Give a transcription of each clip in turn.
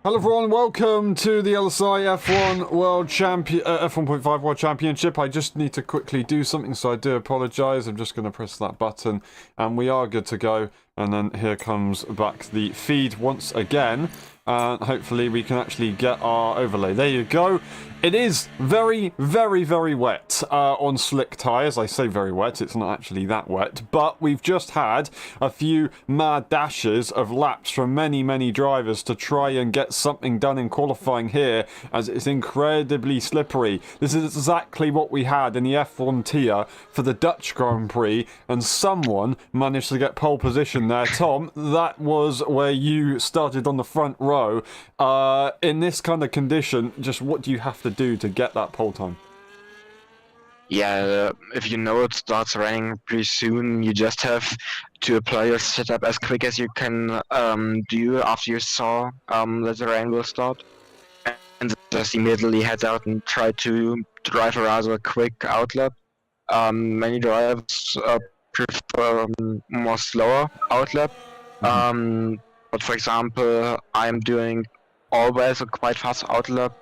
Hello everyone, welcome to the LSI F1.5 World Championship. I just need to quickly do something, so I do apologise. I'm just going to press that button and we are good to go. And then here comes back the feed once again. And hopefully we can actually get our overlay. There you go. It is very, very, very wet on slick tyres. I say very wet, it's not actually that wet. But we've just had a few mad dashes of laps from many, many drivers to try and get something done in qualifying here, as it's incredibly slippery. This is exactly what we had in the F1 tier for the Dutch Grand Prix, and someone managed to get pole position there. Tom, that was where you started on the front row. In this kind of condition, just what do you have to do to get that pole time? Yeah, if you know it starts raining pretty soon, you just have to apply your setup as quick as you can do after you saw that the rain will start. And just immediately head out and try to drive a rather quick outlap. Many drivers prefer more slower outlap. But for example, I'm doing always a quite fast outlap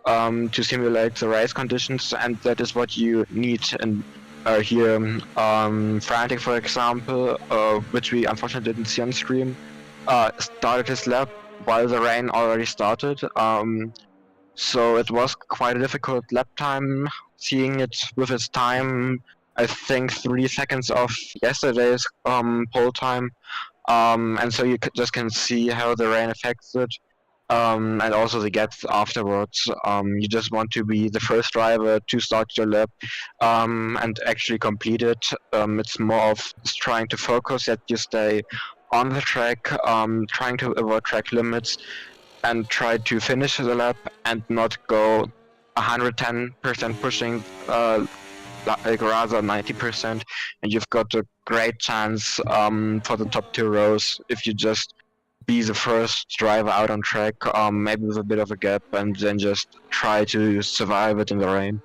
to simulate the race conditions, and that is what you need. And here, Frantic, for example, which we unfortunately didn't see on stream, started his lap while the rain already started. So it was quite a difficult lap time, seeing it with its time, I think 3 seconds of yesterday's pole time. And so you just can see how the rain affects it. And also the gaps afterwards. You just want to be the first driver to start your lap and actually complete it. It's more of trying to focus that you stay on the track, trying to avoid track limits, and try to finish the lap and not go 110% pushing, like rather 90%. And you've got a great chance for the top 2 rows if you just be the first driver out on track, maybe with a bit of a gap, and then just try to survive it in the rain.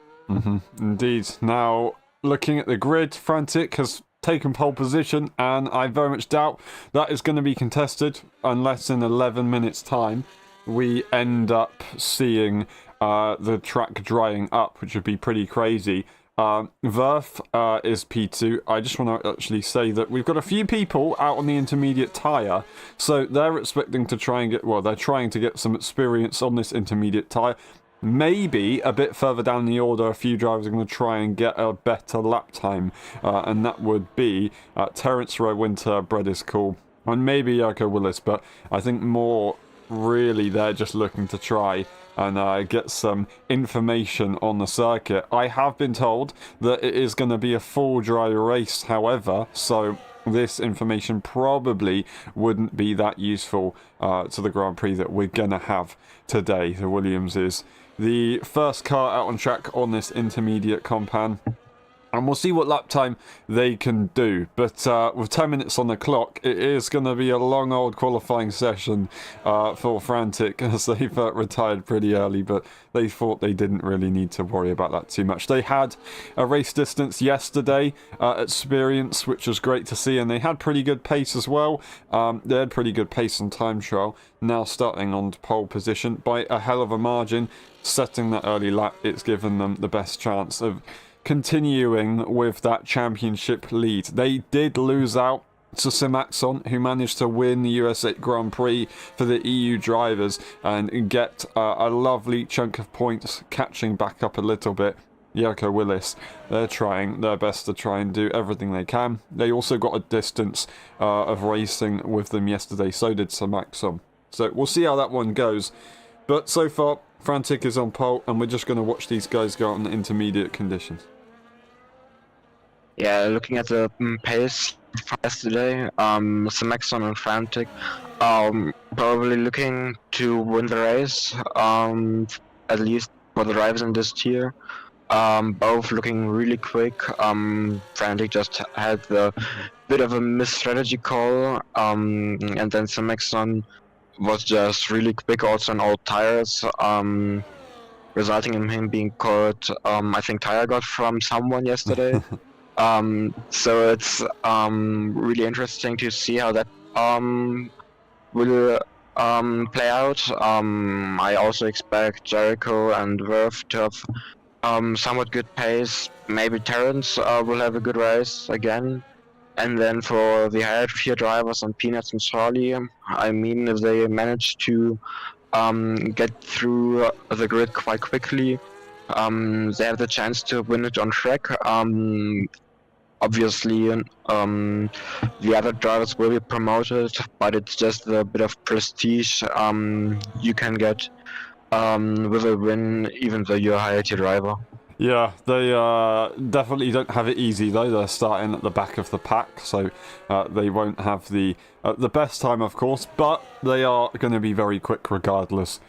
Indeed. Now, looking at the grid, Frantic has taken pole position, and I very much doubt that is going to be contested unless in 11 minutes time we end up seeing the track drying up, which would be pretty crazy. Verf is P2. I just want to actually say that we've got a few people out on the intermediate tyre, so they're expecting to try and they're trying to get some experience on this intermediate tyre. Maybe a bit further down the order, a few drivers are going to try and get a better lap time, and that would be Terence Rowe Winter, Bread is Cool, and maybe Joko Willis, but I think more really they're just looking to try and get some information on the circuit. I have been told that it is going to be a full dry race, however, so this information probably wouldn't be that useful to the Grand Prix that we're going to have today. The Williams is the first car out on track on this intermediate compound. And we'll see what lap time they can do. But with 10 minutes on the clock, it is going to be a long old qualifying session for Frantic, as they've retired pretty early, but they thought they didn't really need to worry about that too much. They had a race distance yesterday experience, which was great to see, and they had pretty good pace as well. They had pretty good pace on time trial, now starting on pole position by a hell of a margin. Setting that early lap, it's given them the best chance of continuing with that championship lead. They did lose out to Simaxon, who managed to win the USA Grand Prix for the EU drivers and get a lovely chunk of points, catching back up a little bit. Joko Willis, they're trying their best to try and do everything they can. They also got a distance of racing with them yesterday, so did Simaxon. So we'll see how that one goes. But so far, Frantic is on pole, and we're just going to watch these guys go out in the intermediate conditions. Yeah, looking at the pace yesterday, Simaxon and Frantic, probably looking to win the race, at least for the drivers in this tier. Both looking really quick. Frantic just had the bit of a mis-strategy call, and then Simaxon was just really quick also on all tires, resulting in him being caught, I think, tire got from someone yesterday. So it's really interesting to see how that will play out. I also expect Jericho and Verve to have somewhat good pace. Maybe Terrence will have a good race again. And then for the higher tier drivers on Peanuts and Charlie, I mean, if they manage to get through the grid quite quickly, they have the chance to win it on track. Obviously, the other drivers will be promoted, but it's just a bit of prestige you can get with a win, even though you're a higher tier driver. Yeah, they definitely don't have it easy though. They're starting at the back of the pack, so they won't have the best time, of course, but they are going to be very quick regardless.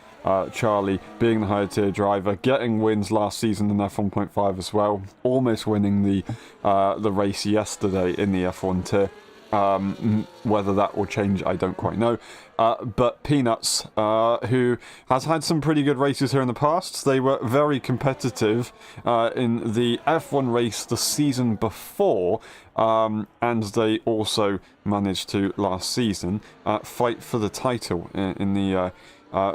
Charlie, being the higher tier driver, getting wins last season in F1.5 as well, almost winning the race yesterday in the F1 tier. Whether that will change, I don't quite know. But Peanuts, who has had some pretty good races here in the past, they were very competitive in the F1 race the season before, and they also managed to, last season, fight for the title in the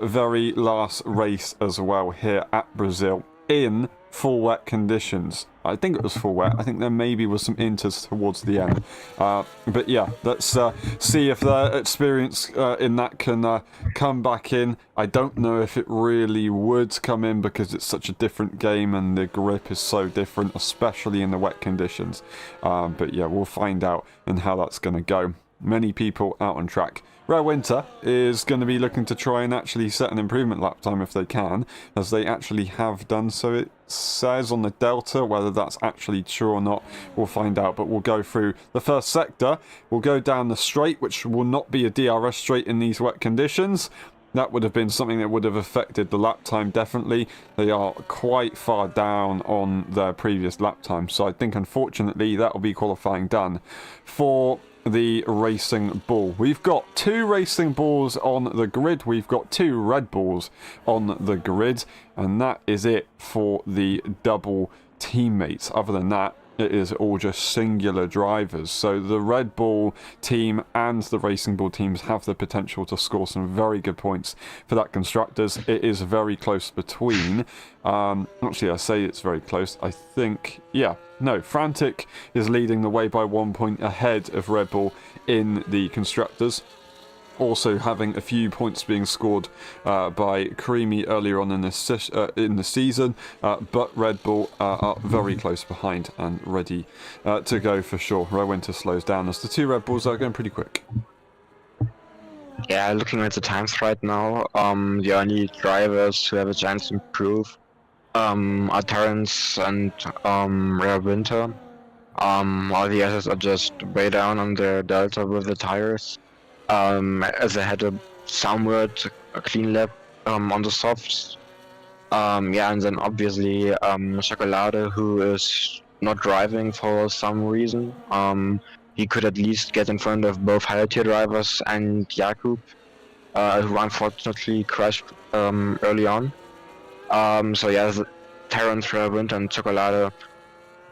very last race as well here at Brazil in full wet conditions. I think it was full wet. I think there maybe was some inters towards the end. But yeah, let's see if their experience in that can come back in. I don't know if it really would come in because it's such a different game and the grip is so different, especially in the wet conditions. But yeah, we'll find out and how that's going to go. Many people out on track. Rare Winter is going to be looking to try and actually set an improvement lap time if they can, as they actually have done so, it says on the Delta. Whether that's actually true or not, we'll find out, but we'll go through the first sector. We'll go down the straight, which will not be a DRS straight in these wet conditions. That would have been something that would have affected the lap time, definitely. They are quite far down on their previous lap time, so I think unfortunately that will be qualifying done for the Racing Bull. We've got 2 Racing Bulls on the grid. We've got 2 Red Bulls on the grid, and that is it for the double teammates. Other than that, it is all just singular drivers. So the Red Bull team and the Racing Bull teams have the potential to score some very good points for that constructors. It is very close between. Actually, I say it's very close. I think, yeah, no, Frantic is leading the way by 1 point ahead of Red Bull in the constructors. Also having a few points being scored by Creamy earlier on in the season, but Red Bull are very close behind and ready to go for sure. Rare Winter slows down as the 2 Red Bulls are going pretty quick. Yeah, looking at the times right now, the only drivers who have a chance to improve are Terrence and Rare Winter. All the others are just way down on their delta with the tires. As I had a somewhat clean lap on the softs. Yeah, and then obviously Chocolate, who is not driving for some reason. He could at least get in front of both higher tier drivers and Jakub, who unfortunately crashed early on. So yeah, Terrence, Winter, and Chocolate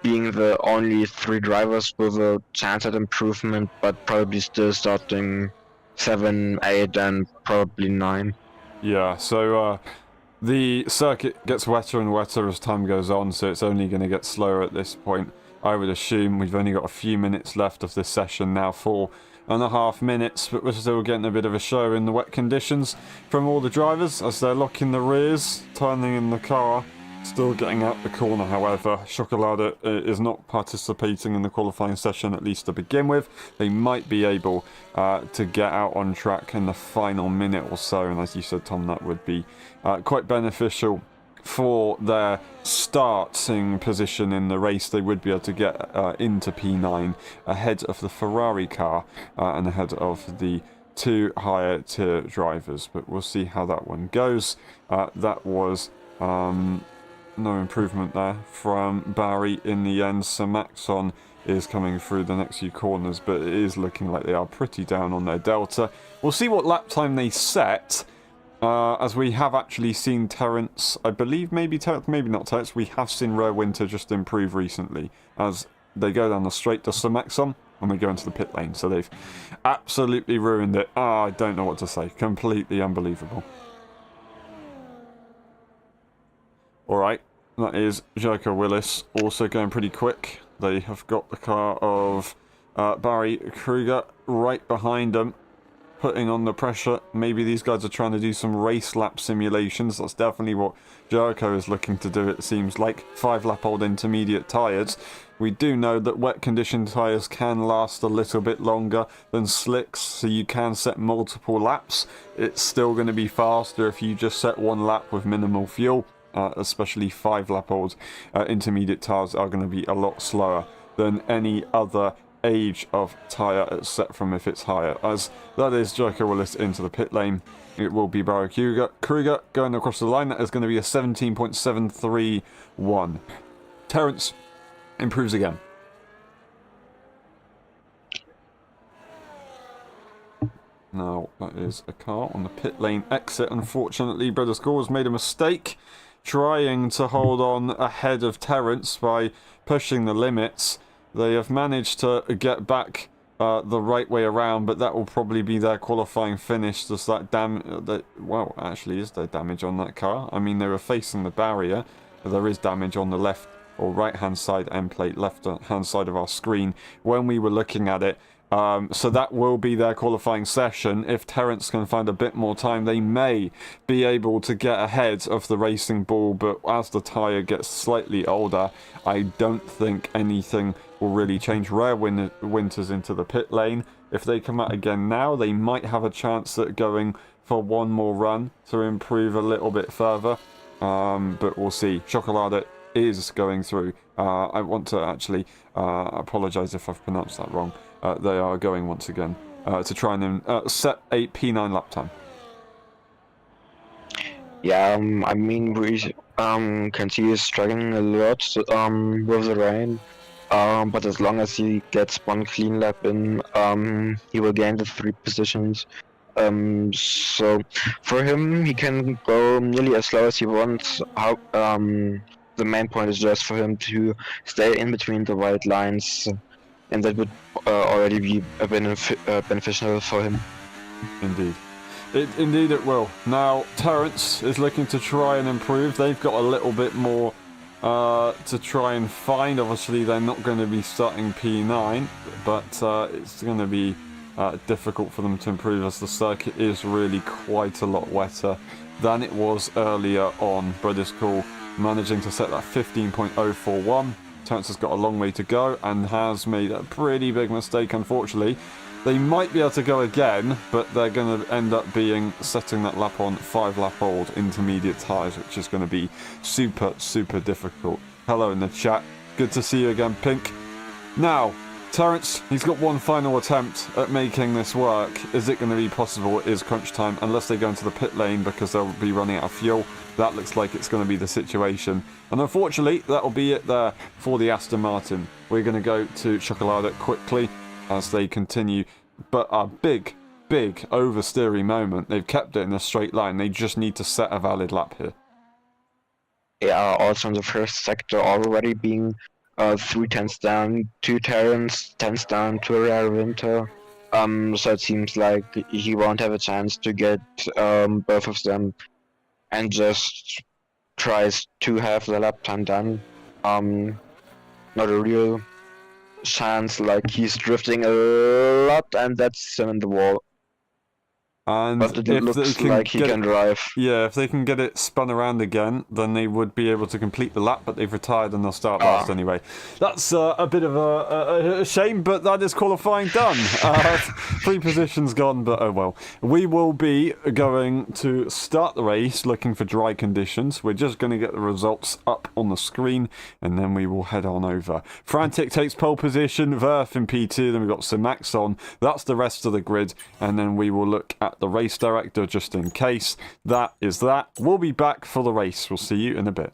being the only 3 drivers with a chance at improvement, but probably still starting 7, 8, and probably 9. Yeah, so the circuit gets wetter and wetter as time goes on, so it's only going to get slower at this point. I would assume we've only got a few minutes left of this session now, 4.5 minutes, but we're still getting a bit of a show in the wet conditions from all the drivers as they're locking the rears, turning in the car. Still getting out the corner, however. Chocolate is not participating in the qualifying session, at least to begin with. They might be able to get out on track in the final minute or so, and as you said, Tom, that would be quite beneficial for their starting position in the race. They would be able to get into P9 ahead of the Ferrari car and ahead of the 2 higher tier drivers, but we'll see how that one goes. That was no improvement there from Barry in the end. So Maxon is coming through the next few corners, but it is looking like they are pretty down on their delta. We'll see what lap time they set, as we have actually seen Terrence, I believe maybe not Terrence, we have seen Rare Winter just improve recently as they go down the straight. Does Maxon when we go into the pit lane. So they've absolutely ruined it. I don't know what to say. Completely unbelievable. Alright, that is Jericho Willis also going pretty quick. They have got the car of Barry Kruger right behind them, putting on the pressure. Maybe these guys are trying to do some race lap simulations. That's definitely what Jericho is looking to do, it seems like. 5-lap-old intermediate tyres. We do know that wet condition tyres can last a little bit longer than slicks, so you can set multiple laps. It's still going to be faster if you just set one lap with minimal fuel. Especially 5-lap-old intermediate tyres are going to be a lot slower than any other age of tyre set from if it's higher. As that is Jericho Willis into the pit lane. It will be Barry Kruger going across the line. That is going to be a 17.731. Terence improves again. Now, that is a car on the pit lane exit. Unfortunately, Brothers Gore has made a mistake trying to hold on ahead of Terence by pushing the limits. They have managed to get back the right way around, but that will probably be their qualifying finish. Does that well, actually, is there damage on that car? I mean, they were facing the barrier, but there is damage on the left or right-hand side end plate, left-hand side of our screen when we were looking at it. So that will be their qualifying session. If Terence can find a bit more time, they may be able to get ahead of the Racing Bull, but as the tyre gets slightly older, I don't think anything will really change. Rare Winters into the pit lane. If they come out again now, they might have a chance at going for one more run to improve a little bit further, but we'll see. Chocolate is going through. I want to actually apologise if I've pronounced that wrong. They are going once again to try and set a P9 lap time. Yeah, I mean, we can see he's struggling a lot with the rain. But as long as he gets one clean lap in, he will gain the 3 positions. So for him, he can go nearly as slow as he wants. The main point is just for him to stay in between the white lines, and that would already be beneficial for him. Indeed. Indeed it will. Now, Terence is looking to try and improve. They've got a little bit more to try and find. Obviously, they're not going to be starting P9, but it's going to be difficult for them to improve as the circuit is really quite a lot wetter than it was earlier on. Brothers Cool managing to set that 15.041. Terence has got a long way to go and has made a pretty big mistake, unfortunately. They might be able to go again, but they're going to end up setting that lap on 5-lap-old intermediate tyres, which is going to be super, super difficult. Hello in the chat. Good to see you again, Pink. Now, Terence, he's got one final attempt at making this work. Is it going to be possible? It is crunch time, unless they go into the pit lane because they'll be running out of fuel. That looks like it's going to be the situation. And unfortunately, that'll be it there for the Aston Martin. We're going to go to Chocolate quickly as they continue. But a big, big oversteering moment. They've kept it in a straight line. They just need to set a valid lap here. Yeah, also in the first sector already being 3 tenths down, 2 Terrans, 10ths down to a Rare Winter. So it seems like he won't have a chance to get both of them, and just tries to have the lap time done. Not a real chance, like he's drifting a lot, and that's him in the wall. And but it if looks they can like he get can drive. Yeah, if they can get it spun around again, then they would be able to complete the lap, but they've retired and they'll start last anyway. That's a bit of a shame, but that is qualifying done. 3 positions gone, but oh well. We will be going to start the race looking for dry conditions. We're just going to get the results up on the screen, and then we will head on over. Frantic takes pole position, Verf in P2, then we've got Simax on. That's the rest of the grid, and then we will look at the race director just in case. That is that. We'll be back for the race. We'll see you in a bit.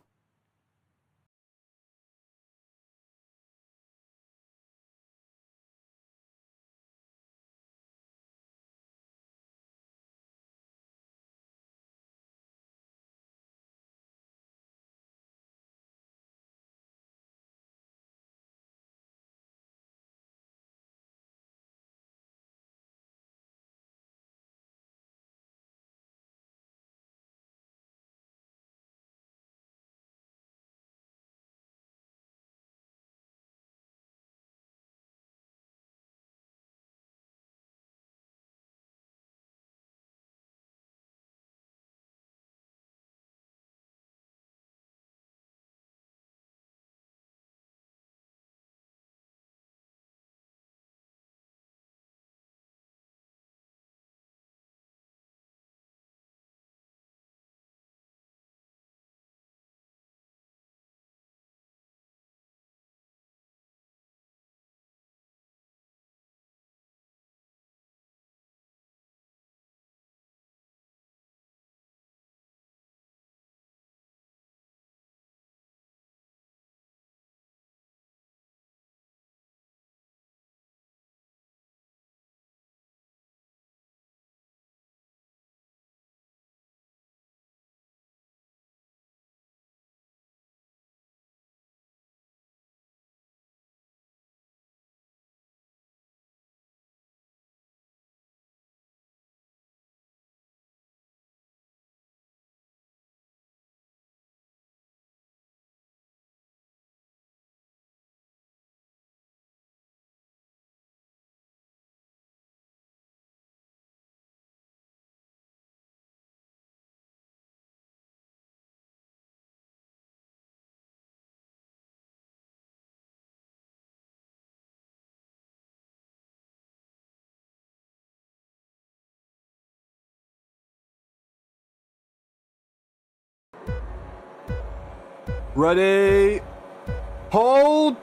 Ready. Hold.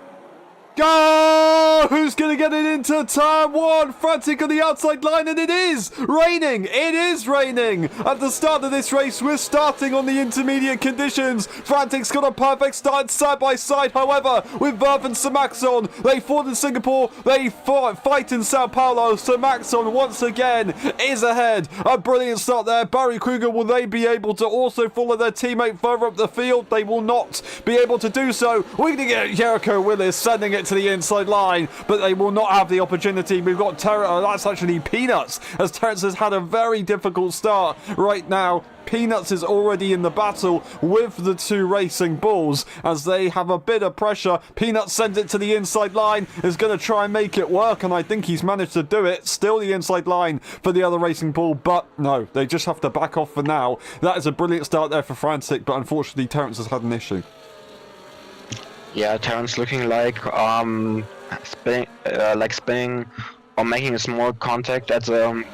Go! Who's going to get it into turn one? Frantic on the outside line, and it is raining. It is raining. At the start of this race, we're starting on the intermediate conditions. Frantic's got a perfect start side by side. However, with Verf and Samaxon, they fought in Singapore. They fight in Sao Paulo. Samaxon once again is ahead. A brilliant start there. Barry Kruger, will they be able to also follow their teammate further up the field? They will not be able to do so. We're going to get Jericho Willis sending it to the inside line, but they will not have the opportunity. We've got that's actually Peanuts, as Terence has had a very difficult start right now. Peanuts is already in the battle with the two racing bulls as they have a bit of pressure. Peanuts sends it to the inside line, is going to try and make it work, and I think he's managed to do it. Still the inside line for the other racing bull, but no, they just have to back off for now. That is a brilliant start there for Frantic, but unfortunately Terence has had an issue. Yeah, Terence looking like spinning or making a small contact at the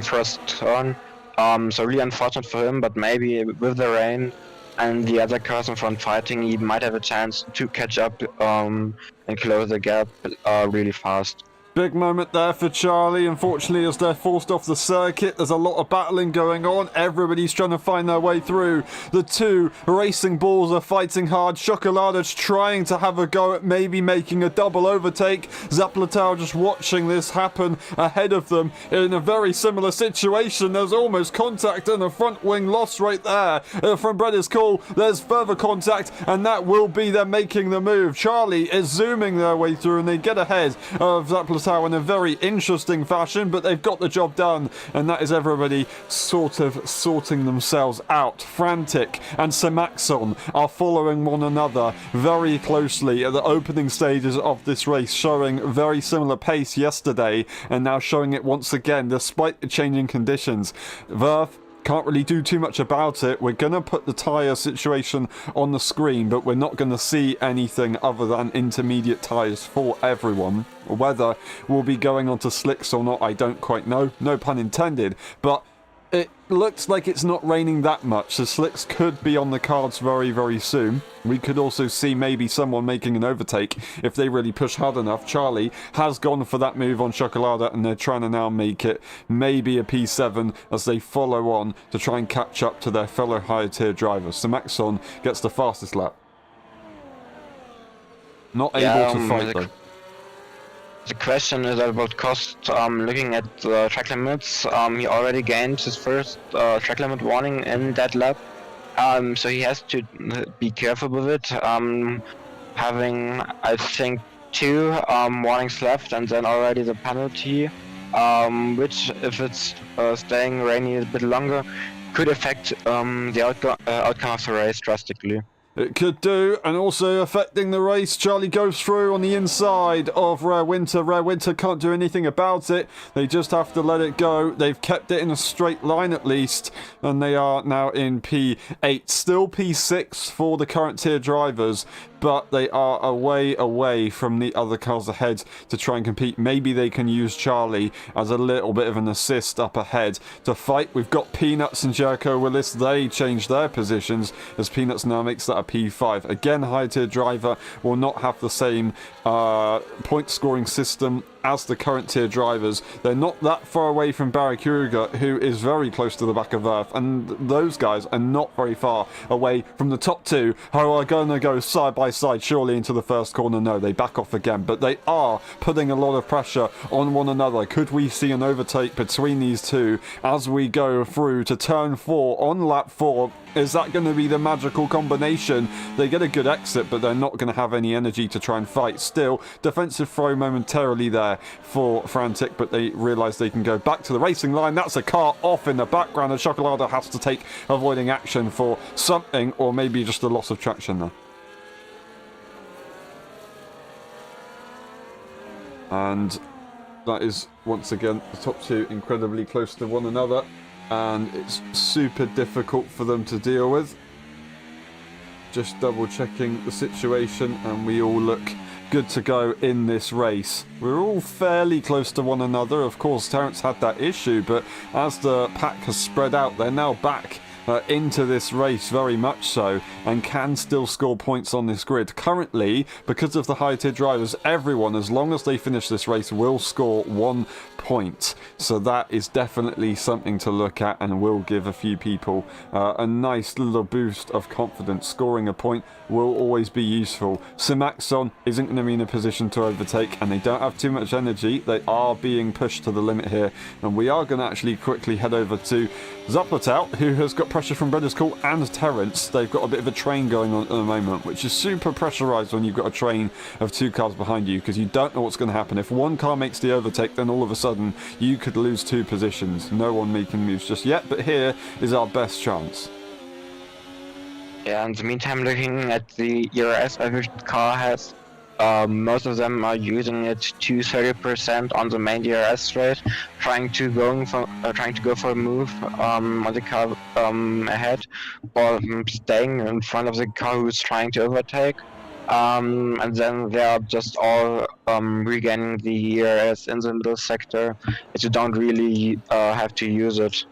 first turn. So really unfortunate for him, but maybe with the rain and the other cars in front fighting, he might have a chance to catch up and close the gap really fast. Big moment there for Charlie. Unfortunately, as they're forced off the circuit, there's a lot of battling going on. Everybody's trying to find their way through. The two racing bulls are fighting hard. Chocolata's trying to have a go at maybe making a double overtake. Zaplatao just watching this happen ahead of them in a very similar situation. There's almost contact and a front wing loss right there. From Bretta's call, there's further contact, and that will be them making the move. Charlie is zooming their way through, and they get ahead of Zaplatao in a very interesting fashion, but they've got the job done, and that is everybody sort of sorting themselves out. Frantic and Samaxon are following one another very closely at the opening stages of this race, showing very similar pace yesterday, and now showing it once again despite the changing conditions. Verf can't really do too much about it. We're going to put the tyre situation on the screen, but we're not going to see anything other than intermediate tyres for everyone. Whether we'll be going onto slicks or not, I don't quite know. No pun intended. But it looks like it's not raining that much, so slicks could be on the cards very, very soon. We could also see maybe someone making an overtake if they really push hard enough. Charlie has gone for that move on Chocolata, and they're trying to now make it maybe a P7 as they follow on to try and catch up to their fellow higher tier drivers. So Maxon gets the fastest lap. Not able to fight though. The question is about cost. Looking at the track limits, he already gained his first track limit warning in that lap. So he has to be careful with it. Having, I think, 2 warnings left, and then already the penalty, which, if it's staying rainy a bit longer, could affect the outcome of the race drastically. It could do, and also affecting the race. Charlie goes through on the inside of Rare Winter. Rare Winter can't do anything about it. They just have to let it go. They've kept it in a straight line at least, and they are now in P8. Still P6 for the current tier drivers, but they are away from the other cars ahead to try and compete. Maybe they can use Charlie as a little bit of an assist up ahead to fight. We've got Peanuts and Jericho Willis. They changed their positions as Peanuts now makes that a P5. Again, high tier driver will not have the same point scoring system as the current tier drivers. They're not that far away from Barry Kruger, who is very close to the back of Earth, and those guys are not very far away from the top 2, who are going to go side by side surely into the first corner. No, they back off again, but they are putting a lot of pressure on one another. Could we see an overtake between these two as we go through to turn 4 on lap 4? Is that going to be the magical combination? They get a good exit, but they're not going to have any energy to try and fight. Still, defensive throw momentarily there for Frantic, but they realise they can go back to the racing line. That's a car off in the background, and Chocolata has to take avoiding action for something, or maybe just a loss of traction there. And that is, once again, the top 2 incredibly close to one another, and it's super difficult for them to deal with. Just double checking the situation, and we all look good to go in this race. We're all fairly close to one another. Of course, Terence had that issue, but as the pack has spread out, they're now back into this race very much so, and can still score points on this grid. Currently, because of the high tier drivers, everyone, as long as they finish this race, will score 1 point. So that is definitely something to look at, and will give a few people a nice little boost of confidence. Scoring a point will always be useful. Simaxon isn't going to be in a position to overtake, and they don't have too much energy. They are being pushed to the limit here, and we are going to actually quickly head over to Zaplatau, who has got pressure from Brothers Call and Terrence. They've got a bit of a train going on at the moment, which is super pressurized when you've got a train of 2 cars behind you, because you don't know what's going to happen. If one car makes the overtake, then all of a sudden you could lose 2 positions. No one making moves just yet, but here is our best chance. Yeah, in the meantime, looking at the ERS every car has, most of them are using it to 30% on the main DRS straight, trying to go for a move on the car ahead, or staying in front of the car who's trying to overtake. And then they are just all regaining the ERS in the middle sector, as you don't really have to use it.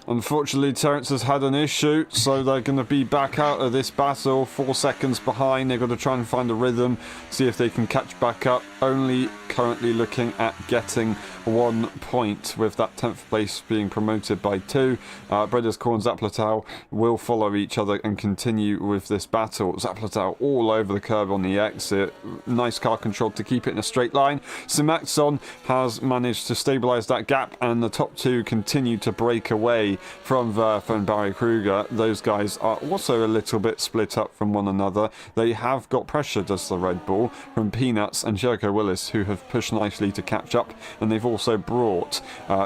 Unfortunately, Terrence has had an issue, so they're going to be back out of this battle. 4 seconds behind. They've got to try and find a rhythm, see if they can catch back up. Only currently looking at getting 1 point, with that 10th place being promoted by 2. Brothers Call and Zaplatau will follow each other and continue with this battle. Zaplatau all over the curb on the exit. Nice car control to keep it in a straight line. Simaxon has managed to stabilise that gap, and the top 2 continue to break away from Verf and Barry Kruger. Those guys are also a little bit split up from one another. They have got pressure, does the Red Bull, from Peanuts and Jericho Willis, who have pushed nicely to catch up, and they've also brought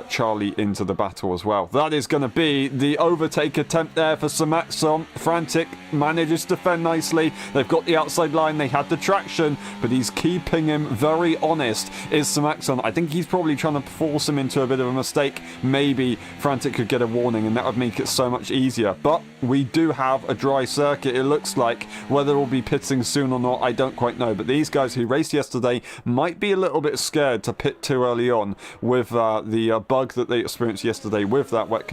Charlie into the battle as well. That is going to be the overtake attempt there for Simaxon. Frantic manages to defend nicely. They've got the outside line, they had the traction, but he's keeping him very honest, is Simaxon. I think he's probably trying to force him into a bit of a mistake. Maybe Frantic could get a warning, and that would make it so much easier. But we do have a dry circuit, it looks like. Whether we'll be pitting soon or not, I don't quite know. But these guys who raced yesterday might be a little bit scared to pit too early on with the bug that they experienced yesterday with that wet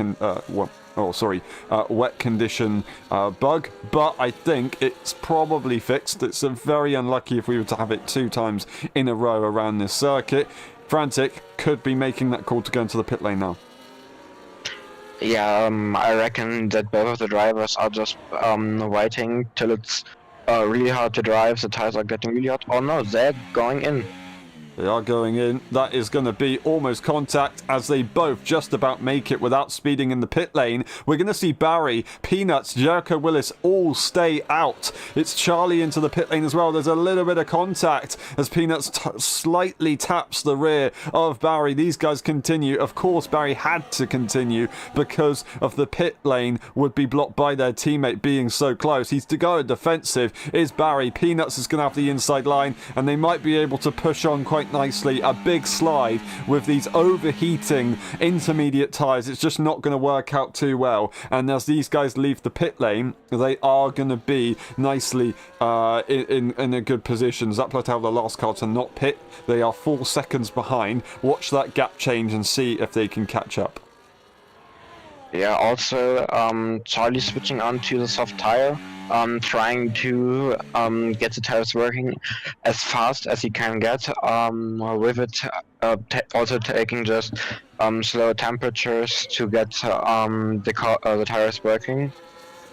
condition bug. But I think it's probably fixed. It's very unlucky if we were to have it 2 times in a row around this circuit. Frantic could be making that call to go into the pit lane now. Yeah, I reckon that both of the drivers are just waiting till it's really hard to drive. The tires are getting really hot. Oh no, they're going in. They are going in. That is going to be almost contact, as they both just about make it without speeding in the pit lane. We're going to see Barry, Peanuts, Jericho Willis all stay out. It's Charlie into the pit lane as well. There's a little bit of contact as Peanuts slightly taps the rear of Barry. These guys continue. Of course, Barry had to continue because of the pit lane would be blocked by their teammate being so close. He's to go defensive is Barry. Peanuts is going to have the inside line, and they might be able to push on quite nicely. A big slide with these overheating intermediate tyres. It's just not going to work out too well, and as these guys leave the pit lane, they are going to be nicely in a good position. Zaplatau, the last car to not pit. They are 4 seconds behind. Watch that gap change and see if they can catch up. Yeah, also Charlie switching onto the soft tire, trying to get the tires working as fast as he can get, with it also taking just slower temperatures to get the tires working.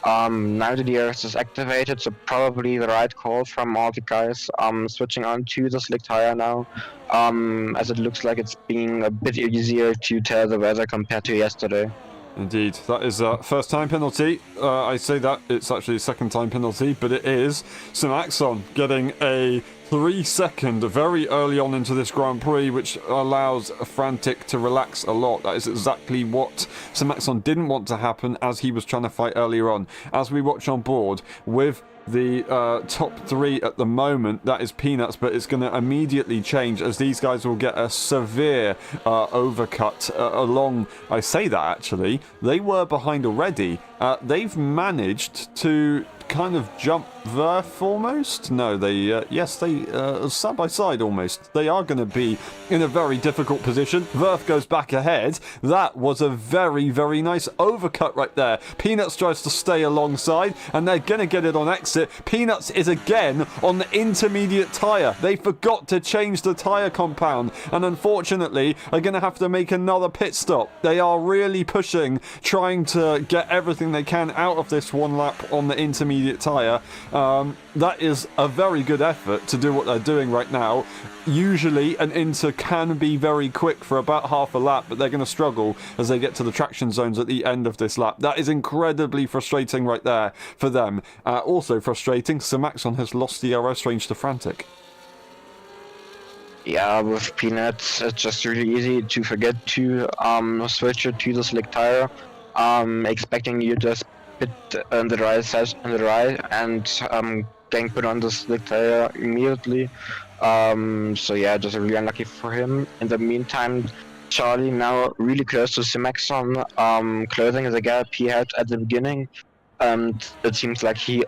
Now the DRS is activated, so probably the right call from all the guys switching on to the slick tire now, as it looks like it's being a bit easier to tell the weather compared to yesterday. Indeed, that is a first time penalty. I say that, it's actually a second time penalty, but it is Simaxon getting a 3-second very early on into this Grand Prix, which allows Frantic to relax a lot. That is exactly what Simaxon didn't want to happen, as he was trying to fight earlier on. As we watch on board, with the top 3 at the moment, that is Peanuts, but it's going to immediately change as these guys will get a severe overcut along. I say that actually, they were behind already. They've managed to kind of jump Verf almost. No, they yes, they side by side almost. They are going to be in a very difficult position. Verf goes back ahead. That was a very, very nice overcut right there. Peanuts tries to stay alongside, and they're going to get it on exit. Peanuts is again on the intermediate tyre. They forgot to change the tyre compound, and unfortunately are going to have to make another pit stop. They are really pushing, trying to get everything they can out of this one lap on the intermediate tyre. That is a very good effort to do what they're doing right now. Usually an Inter can be very quick for about half a lap, but they're going to struggle as they get to the traction zones at the end of this lap. That is incredibly frustrating right there for them. Also frustrating, Sir Maxon has lost the DRS range to Frantic. Yeah, with Peanuts, it's just really easy to forget to switch it to the slick tire, expecting you just pit on the right side and getting put on the slick tire immediately. So yeah, just really unlucky for him. In the meantime, Charlie now really close to Simaxon, closing the gap he had at the beginning. And it seems like he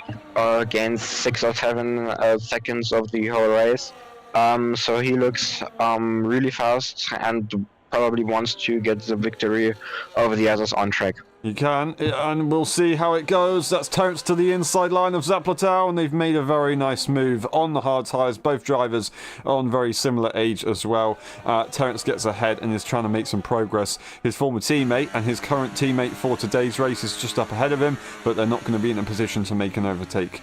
gains 6 or 7 seconds of the whole race. So he looks really fast and probably wants to get the victory over the others on track. You can, and we'll see how it goes. That's Terence to the inside line of Zaplatau, and they've made a very nice move on the hard tyres. Both drivers on very similar age as well. Terence gets ahead and is trying to make some progress. His former teammate and his current teammate for today's race is just up ahead of him, but they're not going to be in a position to make an overtake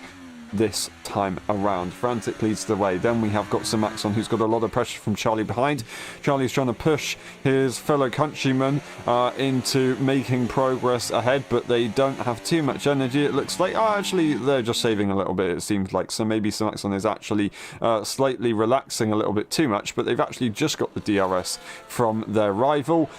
this time around. Frantic leads the way. Then we have got Sir Maxon, who's got a lot of pressure from Charlie behind. Charlie's trying to push his fellow countrymen into making progress ahead, but they don't have too much energy. It looks like, actually, they're just saving a little bit, it seems like. So maybe Sir Maxon is actually slightly relaxing a little bit too much, but they've actually just got the DRS from their rival.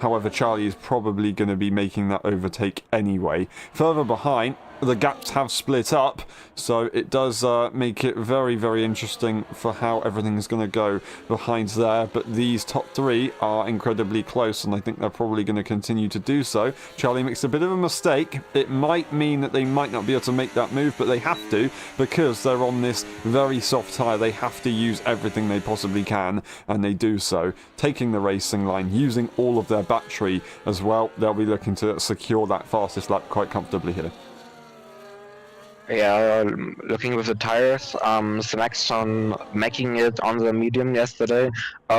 However, Charlie is probably going to be making that overtake anyway. Further behind, the gaps have split up, so it does make it very, very interesting for how everything is going to go behind there. But these top 3 are incredibly close, and I think they're probably going to continue to do so. Charlie makes a bit of a mistake. It might mean that they might not be able to make that move, but they have to, because they're on this very soft tyre. They have to use everything they possibly can, and they do so. Taking the racing line, using all of their battery as well. They'll be looking to secure that fastest lap quite comfortably here. Yeah, looking with the tires, Maxon making it on the medium yesterday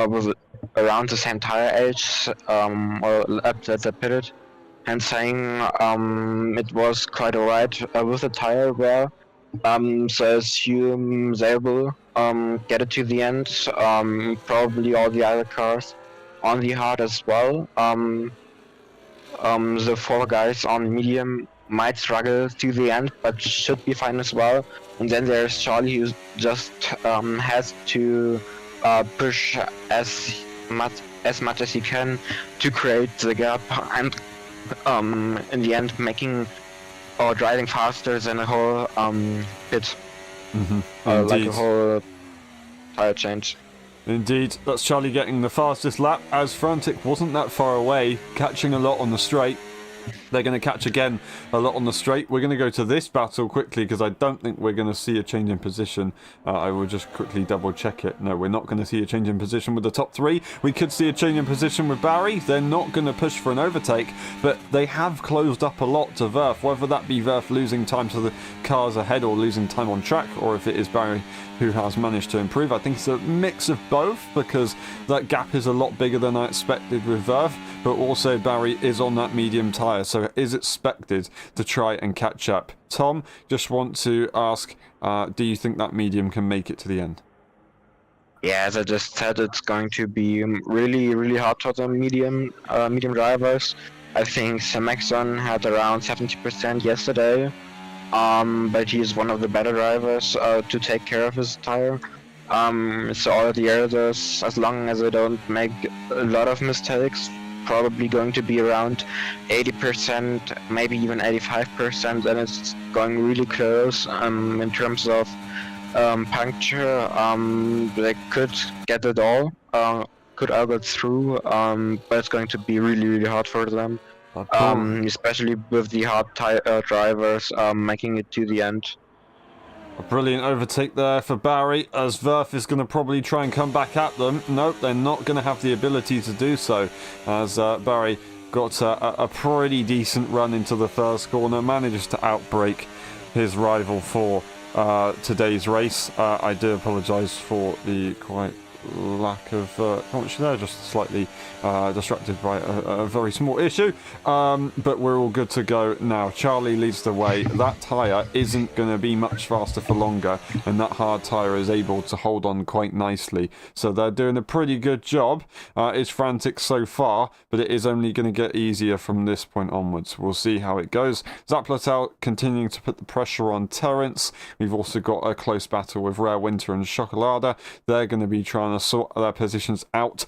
with around the same tire age, or up at the pitted, and saying it was quite alright with the tire wear. So I assume they will get it to the end. Probably all the other cars on the hard as well. The 4 guys on medium might struggle to the end, but should be fine as well. And then there's Charlie, who just has to push as much as he can to create the gap, and in the end making or driving faster than a whole pit, like a whole tire change. Indeed, that's Charlie getting the fastest lap, as Frantic wasn't that far away, catching a lot on the straight. They're going to catch again a lot on the straight. We're going to go to this battle quickly because I don't think we're going to see a change in position. I will just quickly double check it. No, we're not going to see a change in position with the top 3. We could see a change in position with Barry. They're not going to push for an overtake, but they have closed up a lot to Verf, whether that be Verf losing time to the cars ahead or losing time on track, or if it is Barry who has managed to improve. I think it's a mix of both, because that gap is a lot bigger than I expected with Verf, but also Barry is on that medium tyre, so it is expected to try and catch up. Tom, just want to ask, do you think that medium can make it to the end? Yeah, as I just said, it's going to be really, really hard for the medium drivers. I think Maxon had around 70% yesterday. But he's one of the better drivers to take care of his tire. So all the others, as long as they don't make a lot of mistakes, probably going to be around 80%, maybe even 85%, and it's going really close in terms of puncture. They could get it all, could all go through, but it's going to be really, really hard for them. especially with the hard drivers making it to the end. A brilliant overtake there for Barry, as Verf is going to probably try and come back at them. Nope, they're not going to have the ability to do so, as Barry got a pretty decent run into the first corner, manages to outbrake his rival for today's race. I do apologise for the quite lack of commentary there, just slightly distracted by a very small issue, but we're all good to go now. Charlie leads the way. That tyre isn't going to be much faster for longer, and that hard tyre is able to hold on quite nicely, so they're doing a pretty good job. It's frantic so far, but it is only going to get easier from this point onwards. We'll see how it goes. Zapplatel continuing to put the pressure on Terence. We've also got a close battle with Rare Winter and Chocolada. They're going to be trying to sort their positions out.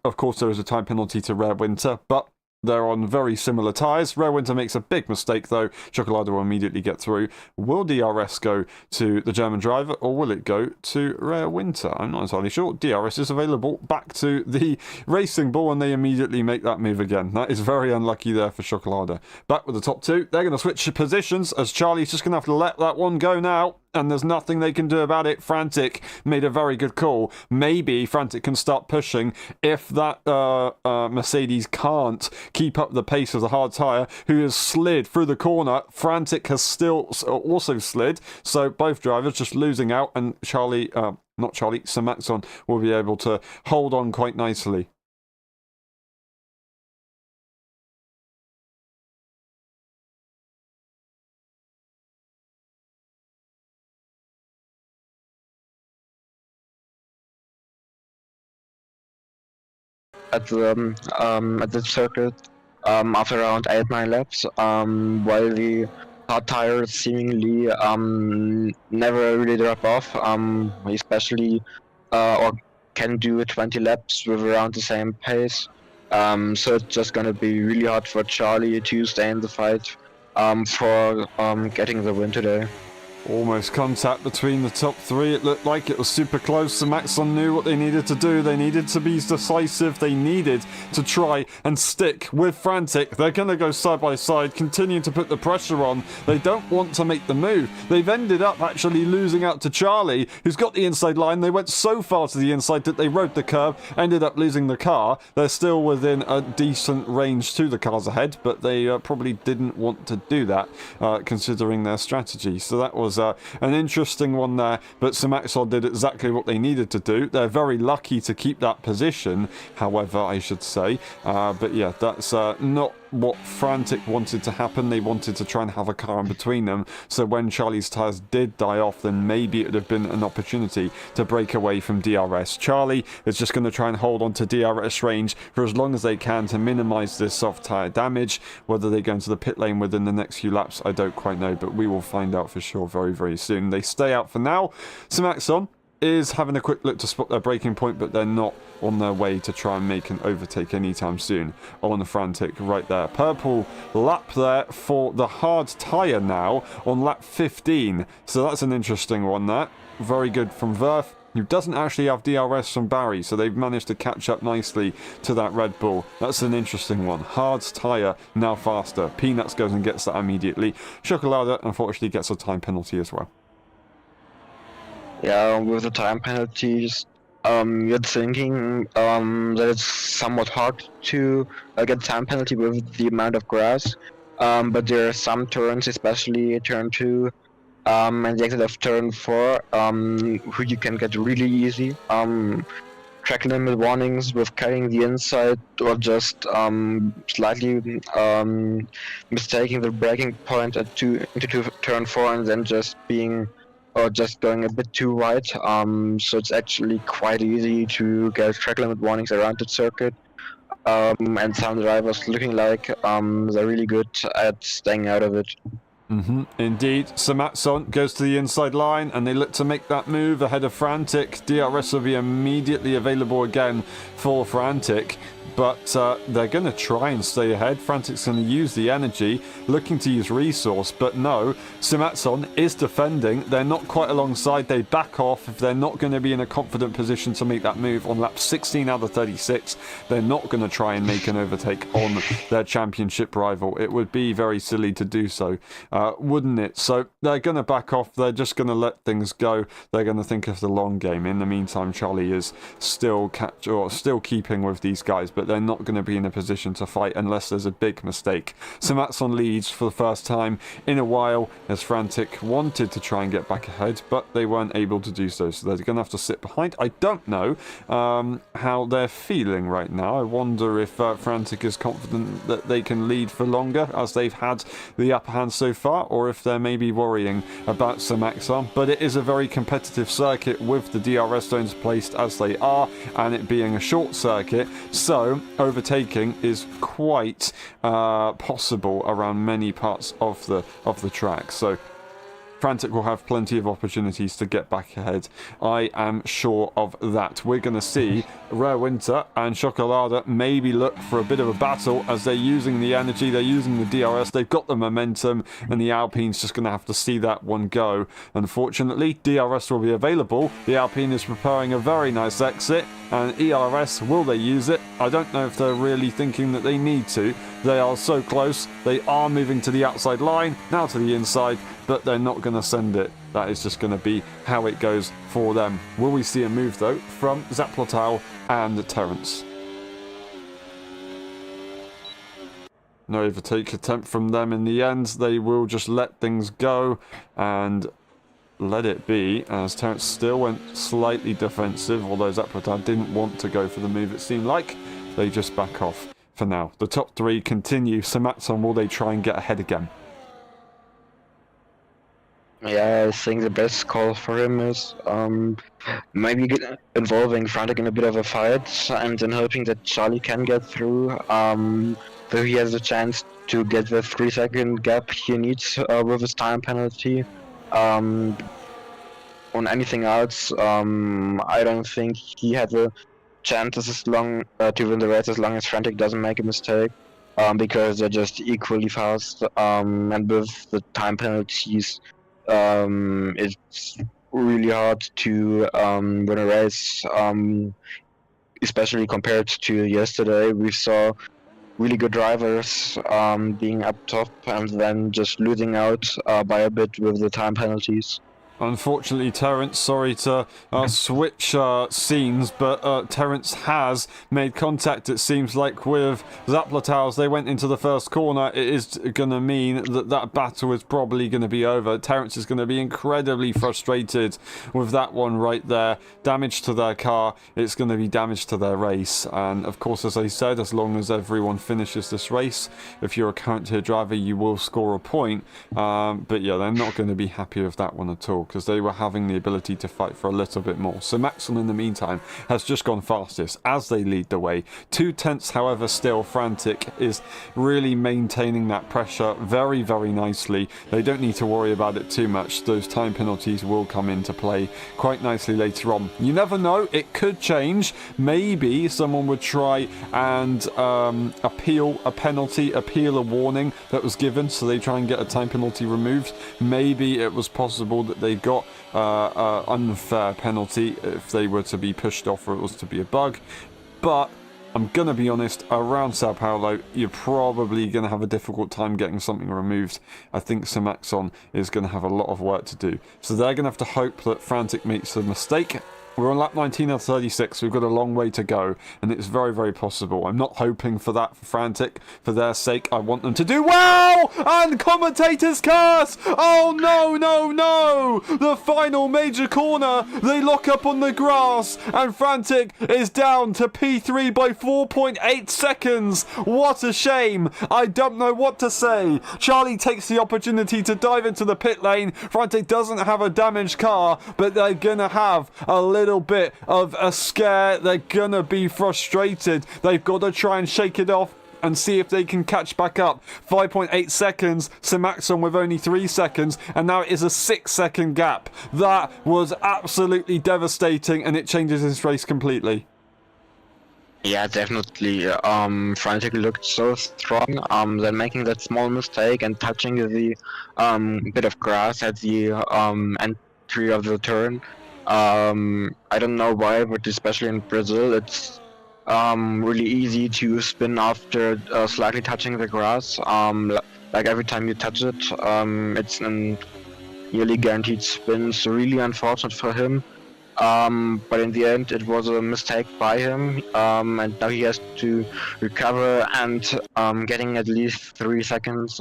Of course, there is a time penalty to Rare Winter, but they're on very similar tyres. Rare Winter makes a big mistake, though. Chocolada will immediately get through. Will DRS go to the German driver, or will it go to Rare Winter? I'm not entirely sure. DRS is available back to the racing ball, and they immediately make that move again. That is very unlucky there for Chocolada. Back with the top two. They're going to switch positions, as Charlie's just going to have to let that one go now, and there's nothing they can do about it. Frantic made a very good call. Maybe Frantic can start pushing if that Mercedes can't keep up the pace of the hard tyre, who has slid through the corner. Frantic has still also slid, so both drivers just losing out, and Sir Maxon will be able to hold on quite nicely. At the circuit after around 8-9 laps, while the hard tires seemingly never really drop off, especially or can do 20 laps with around the same pace. So it's just gonna be really hard for Charlie to stay in the fight for getting the win today. Almost contact between the top three. It looked like it was super close. So Maxon knew what they needed to do. They needed to be decisive. They needed to try and stick with Frantic. They're going to go side by side, continuing to put the pressure on. They don't want to make the move. They've ended up actually losing out to Charlie, who's got the inside line. They went so far to the inside that they rode the curb, ended up losing the car. They're still within a decent range to the cars ahead, but they probably didn't want to do that, considering their strategy. So that was an interesting one there, but Sir Maxon did exactly what they needed to do. They're very lucky to keep that position, however, I should say. But yeah, that's not what Frantic wanted to happen. They wanted to try and have a car in between them, so when Charlie's tyres did die off, then maybe it would have been an opportunity to break away from DRS. Charlie is just going to try and hold on to DRS range for as long as they can to minimise this soft tyre damage. Whether they go into the pit lane within the next few laps, I don't quite know, but we will find out for sure very, very soon. They stay out for now. Sir Maxon is having a quick look to spot their breaking point, but they're not on their way to try and make an overtake anytime soon on the Frantic right there. Purple lap there for the hard tyre now on lap 15. So that's an interesting one there. Very good from Verf, who doesn't actually have DRS from Barry, so they've managed to catch up nicely to that Red Bull. That's an interesting one. Hard tyre now faster. Peanuts goes and gets that immediately. Chocolada unfortunately gets a time penalty as well. Yeah, with the time penalties, you're thinking that it's somewhat hard to get time penalty with the amount of grass, but there are some turns, especially turn 2 and the exit of turn 4, who you can get really easy. Track limit warnings with cutting the inside, or just slightly mistaking the braking point into turn 4 and then just going a bit too wide. So it's actually quite easy to get track limit warnings around the circuit. And some drivers looking like they're really good at staying out of it. Indeed. Sir Maxon goes to the inside line, and they look to make that move ahead of Frantic. DRS will be immediately available again for Frantic. but they're going to try and stay ahead. Frantic's going to use the energy, looking to use resource, but no, Simatson is defending. They're not quite alongside. They back off. If they're not going to be in a confident position to make that move on lap 16 out of 36, they're not going to try and make an overtake on their championship rival. It would be very silly to do so, wouldn't it? So they're going to back off. They're just going to let things go. They're going to think of the long game. In the meantime, Charlie is still keeping with these guys, but they're not going to be in a position to fight unless there's a big mistake. So Matson leads for the first time in a while, as Frantic wanted to try and get back ahead, but they weren't able to do so, so they're going to have to sit behind. I don't know how they're feeling right now. I wonder if Frantic is confident that they can lead for longer, as they've had the upper hand so far, or if they're maybe worrying about Samaxon. But it is a very competitive circuit with the DRS zones placed as they are, and it being a short circuit, so overtaking is quite possible around many parts of the track. So Frantic will have plenty of opportunities to get back ahead. I am sure of that. We're going to see Rare Winter and Chocolada maybe look for a bit of a battle as they're using the energy, they're using the DRS, they've got the momentum, and the Alpine's just going to have to see that one go. Unfortunately, DRS will be available. The Alpine is preparing a very nice exit, and ERS, will they use it? I don't know if they're really thinking that they need to. They are so close. They are moving to the outside line, now to the inside, but they're not going to send it. That is just going to be how it goes for them. Will we see a move, though, from Zaplotau and Terence? No overtake attempt from them in the end. They will just let things go and let it be, as Terence still went slightly defensive, although Zaplotau didn't want to go for the move, it seemed like. They just back off for now. The top three continue. Samatson, will they try and get ahead again? Yeah, I think the best call for him is maybe involving Frantic in a bit of a fight, and then hoping that Charlie can get through. Though he has a chance to get the 3-second gap he needs with his time penalty. On anything else, I don't think he had a chance as long to win the race as long as Frantic doesn't make a mistake, because they're just equally fast, and with the time penalties, it's really hard to win a race, especially compared to yesterday. We saw really good drivers being up top and then just losing out by a bit with the time penalties. Unfortunately, Terence, sorry to switch scenes, but Terence has made contact, it seems like, with Zaplotau as they went into the first corner. It is going to mean that that battle is probably going to be over. Terence is going to be incredibly frustrated with that one right there. Damage to their car, it's going to be damage to their race. And of course, as I said, as long as everyone finishes this race, if you're a current tier driver, you will score a point. But yeah, they're not going to be happy with that one at all, because they were having the ability to fight for a little bit more. So Maxon, in the meantime, has just gone fastest as they lead the way. 2/10, however, still Frantic is really maintaining that pressure very, very nicely. They don't need to worry about it too much. Those time penalties will come into play quite nicely later on. You never know, it could change. Maybe someone would try and appeal a penalty, appeal a warning that was given, so they try and get a time penalty removed. Maybe it was possible that they got unfair penalty if they were to be pushed off or it was to be a bug. But I'm going to be honest, around Sao Paulo, you're probably going to have a difficult time getting something removed. I think Samaxon is going to have a lot of work to do. So they're going to have to hope that Frantic makes a mistake. We're on lap 19 of 36. We've got a long way to go, and it's very, very possible. I'm not hoping for that for Frantic. For their sake, I want them to do well! And commentators curse! Oh, no, no, no! The final major corner, they lock up on the grass, and Frantic is down to P3 by 4.8 seconds. What a shame. I don't know what to say. Charlie takes the opportunity to dive into the pit lane. Frantic doesn't have a damaged car, but they're going to have a little bit of a scare. They're gonna be frustrated. They've got to try and shake it off and see if they can catch back up. 5.8 seconds, Samaxon with only 3 seconds, and now it is a 6-second gap. That was absolutely devastating, and it changes this race completely. Yeah, definitely. Frantic looked so strong. Then making that small mistake and touching the bit of grass at the entry of the turn. I don't know why, but especially in Brazil, it's really easy to spin after slightly touching the grass. Like every time you touch it, it's a nearly guaranteed spin. So really unfortunate for him. But in the end, it was a mistake by him, and now he has to recover and getting at least 3 seconds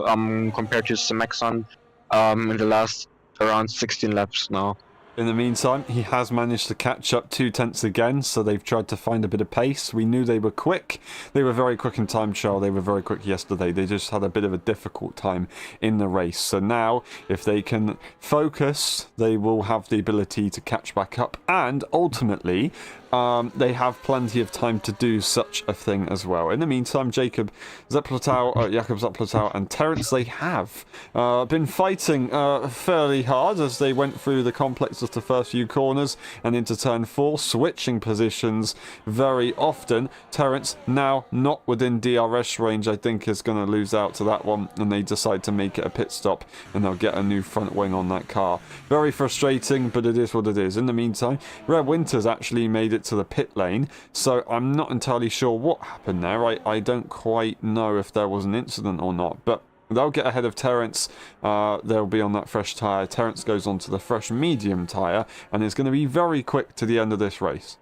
compared to Semaxon in the last around 16 laps now. In the meantime, he has managed to catch up 2 tenths again, so they've tried to find a bit of pace. We knew they were quick. They were very quick in time trial. They were very quick yesterday. They just had a bit of a difficult time in the race. So now, if they can focus, they will have the ability to catch back up. And ultimately, they have plenty of time to do such a thing as well. In the meantime, Jakob Zaplatau and Terence, they have been fighting fairly hard as they went through the complex of the first few corners and into turn 4, switching positions very often. Terence, now not within DRS range, I think is going to lose out to that one, and they decide to make it a pit stop, and they'll get a new front wing on that car. Very frustrating, but it is what it is. In the meantime, Red Winters actually made it to the pit lane, so I'm not entirely sure what happened there. I don't quite know if there was an incident or not, but they'll get ahead of Terence. They'll be on that fresh tyre. Terence goes on to the fresh medium tyre and is going to be very quick to the end of this race.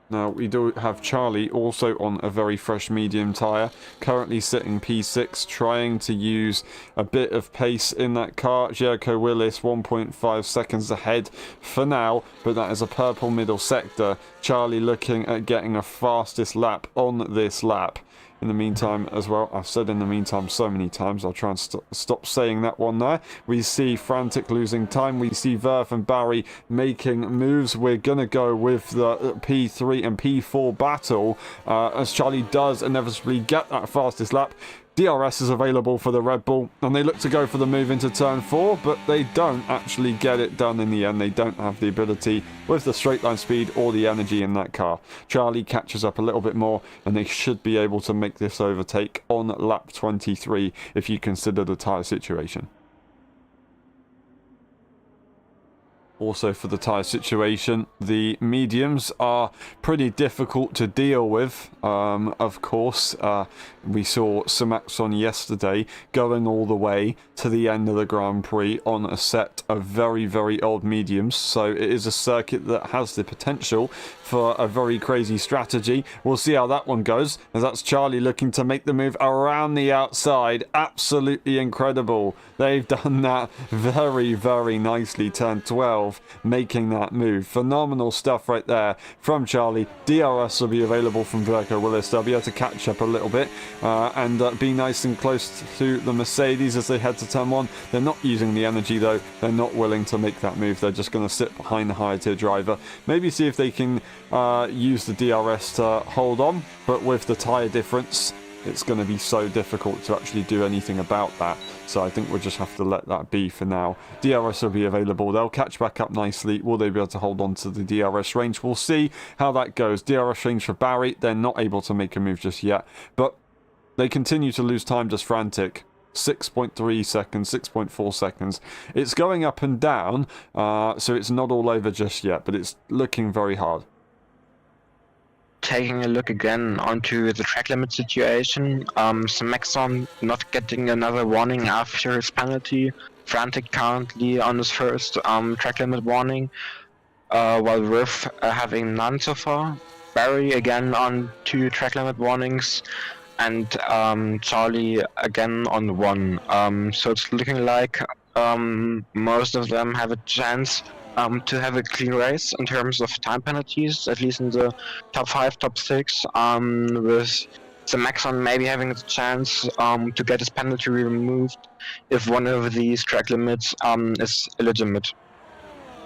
Now, we do have Charlie also on a very fresh medium tyre, currently sitting P6, trying to use a bit of pace in that car. Jericho Willis 1.5 seconds ahead for now, but that is a purple middle sector. Charlie looking at getting a fastest lap on this lap. In the meantime as well, I've said in the meantime so many times, I'll try and stop saying that one there. We see Frantic losing time. We see Verth and Barry making moves. We're going to go with the P3 and P4 battle as Charlie does inevitably get that fastest lap. DRS is available for the Red Bull, and they look to go for the move into turn 4, but they don't actually get it done in the end. They don't have the ability with the straight line speed or the energy in that car. Charlie catches up a little bit more, and they should be able to make this overtake on lap 23 if you consider the tyre situation. Also for the tyre situation, the mediums are pretty difficult to deal with. Of course, we saw Samaxon yesterday going all the way to the end of the Grand Prix on a set of very, very old mediums. So it is a circuit that has the potential for a very crazy strategy. We'll see how that one goes, as that's Charlie looking to make the move around the outside. Absolutely incredible. They've done that very, very nicely. Turn 12, making that move. Phenomenal stuff right there from Charlie. DRS will be available from Verco Willis. They'll be able to catch up a little bit and be nice and close to the Mercedes as they head to turn 1. They're not using the energy though. They're not willing to make that move. They're just going to sit behind the higher tier driver. Maybe see if they can use the DRS to hold on, but with the tyre difference, it's going to be so difficult to actually do anything about that. So I think we'll just have to let that be for now. DRS will be available. They'll catch back up nicely. Will they be able to hold on to the DRS range? We'll see how that goes. DRS range for Barry. They're not able to make a move just yet, but they continue to lose time just frantic. 6.3 seconds, 6.4 seconds. It's going up and down, so it's not all over just yet, but it's looking very hard. Taking a look again onto the track limit situation, Samaxon not getting another warning after his penalty. Frantic currently on his first track limit warning, while Riff having none so far. Barry again on 2 track limit warnings, and Charlie again on 1. So it's looking like most of them have a chance to have a clean race in terms of time penalties, at least in the top 5, top 6, with Samaxon maybe having a chance to get his penalty removed if one of these track limits is illegitimate.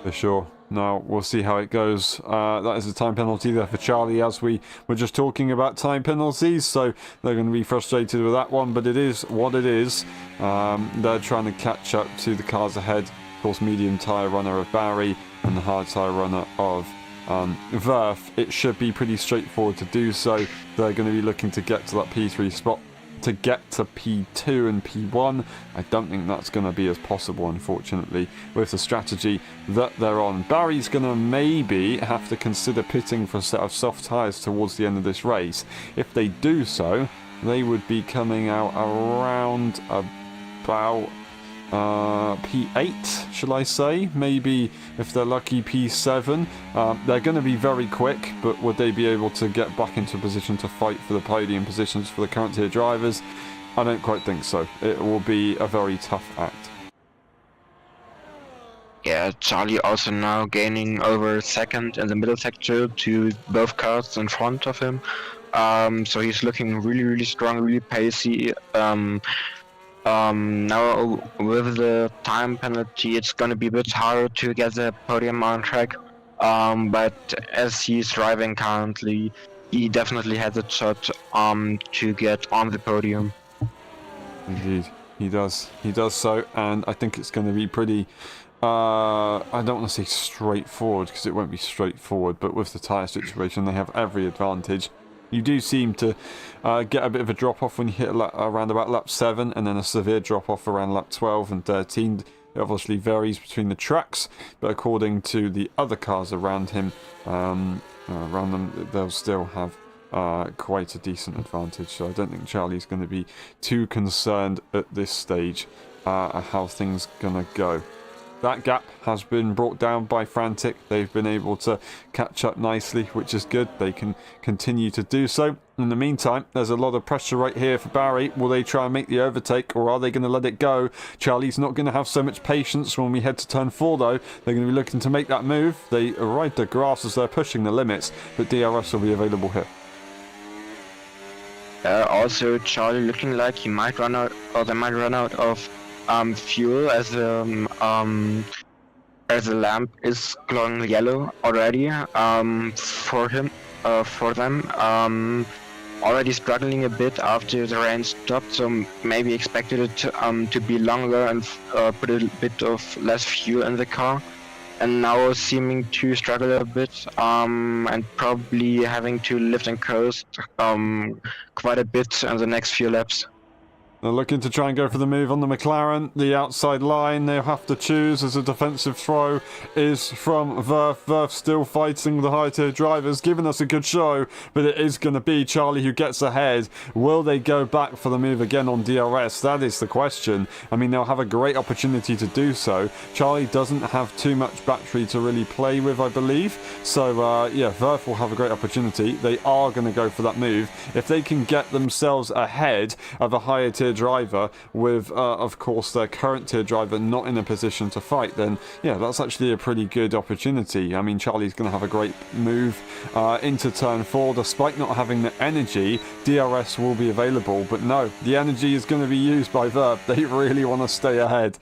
For sure. Now, we'll see how it goes. That is a time penalty there for Charlie, as we were just talking about time penalties, so they're going to be frustrated with that one, but it is what it is. They're trying to catch up to the cars ahead. Of course, medium tyre runner of Barry and the hard tyre runner of Verf, it should be pretty straightforward to do so. They're going to be looking to get to that P3 spot. To get to P2 and P1, I don't think that's going to be as possible, unfortunately, with the strategy that they're on. Barry's going to maybe have to consider pitting for a set of soft tyres towards the end of this race. If they do so, they would be coming out around about P8, shall I say? Maybe, if they're lucky, P7. They're going to be very quick, but would they be able to get back into a position to fight for the podium positions for the current tier drivers? I don't quite think so. It will be a very tough act. Yeah, Charlie also now gaining over second in the middle sector to both cars in front of him. So he's looking really, really strong, really pacey. Now with the time penalty, it's gonna be a bit harder to get the podium on track. But as he's driving currently, he definitely has a shot to get on the podium. Indeed, he does. He does so, and I think it's going to be pretty. I don't want to say straightforward because it won't be straightforward, but with the tyre situation, they have every advantage. You do seem to get a bit of a drop-off when you hit around about lap 7, and then a severe drop-off around lap 12 and 13. It obviously varies between the tracks, but according to the other cars around him, around them, they'll still have quite a decent advantage. So I don't think Charlie's going to be too concerned at this stage how things going to go. That gap has been brought down by Frantic. They've been able to catch up nicely, which is good. They can continue to do so. In the meantime, there's a lot of pressure right here for Barry. Will they try and make the overtake, or are they going to let it go? Charlie's not going to have so much patience when we head to turn 4, though. They're going to be looking to make that move. They ride the grass as they're pushing the limits, but DRS will be available here. Also, Charlie looking like he might run out, or they might run out of fuel as the lamp is glowing yellow already for them. Already struggling a bit after the rain stopped, so maybe expected it to be longer and put a bit of less fuel in the car, and now seeming to struggle a bit and probably having to lift and coast quite a bit in the next few laps. They're looking to try and go for the move on the McLaren. The outside line they'll have to choose as a defensive throw is from Verf. Verf still fighting the high tier drivers, giving us a good show, but it is going to be Charlie who gets ahead. Will they go back for the move again on DRS? That is the question. I mean, they'll have a great opportunity to do so. Charlie doesn't have too much battery to really play with, I believe. So, yeah, Verf will have a great opportunity. They are going to go for that move. If they can get themselves ahead of a higher tier driver with, of course, their current tier driver not in a position to fight, then yeah, that's actually a pretty good opportunity. I mean, Charlie's going to have a great move into turn 4. Despite not having the energy, DRS will be available, but no, the energy is going to be used by Verb. They really want to stay ahead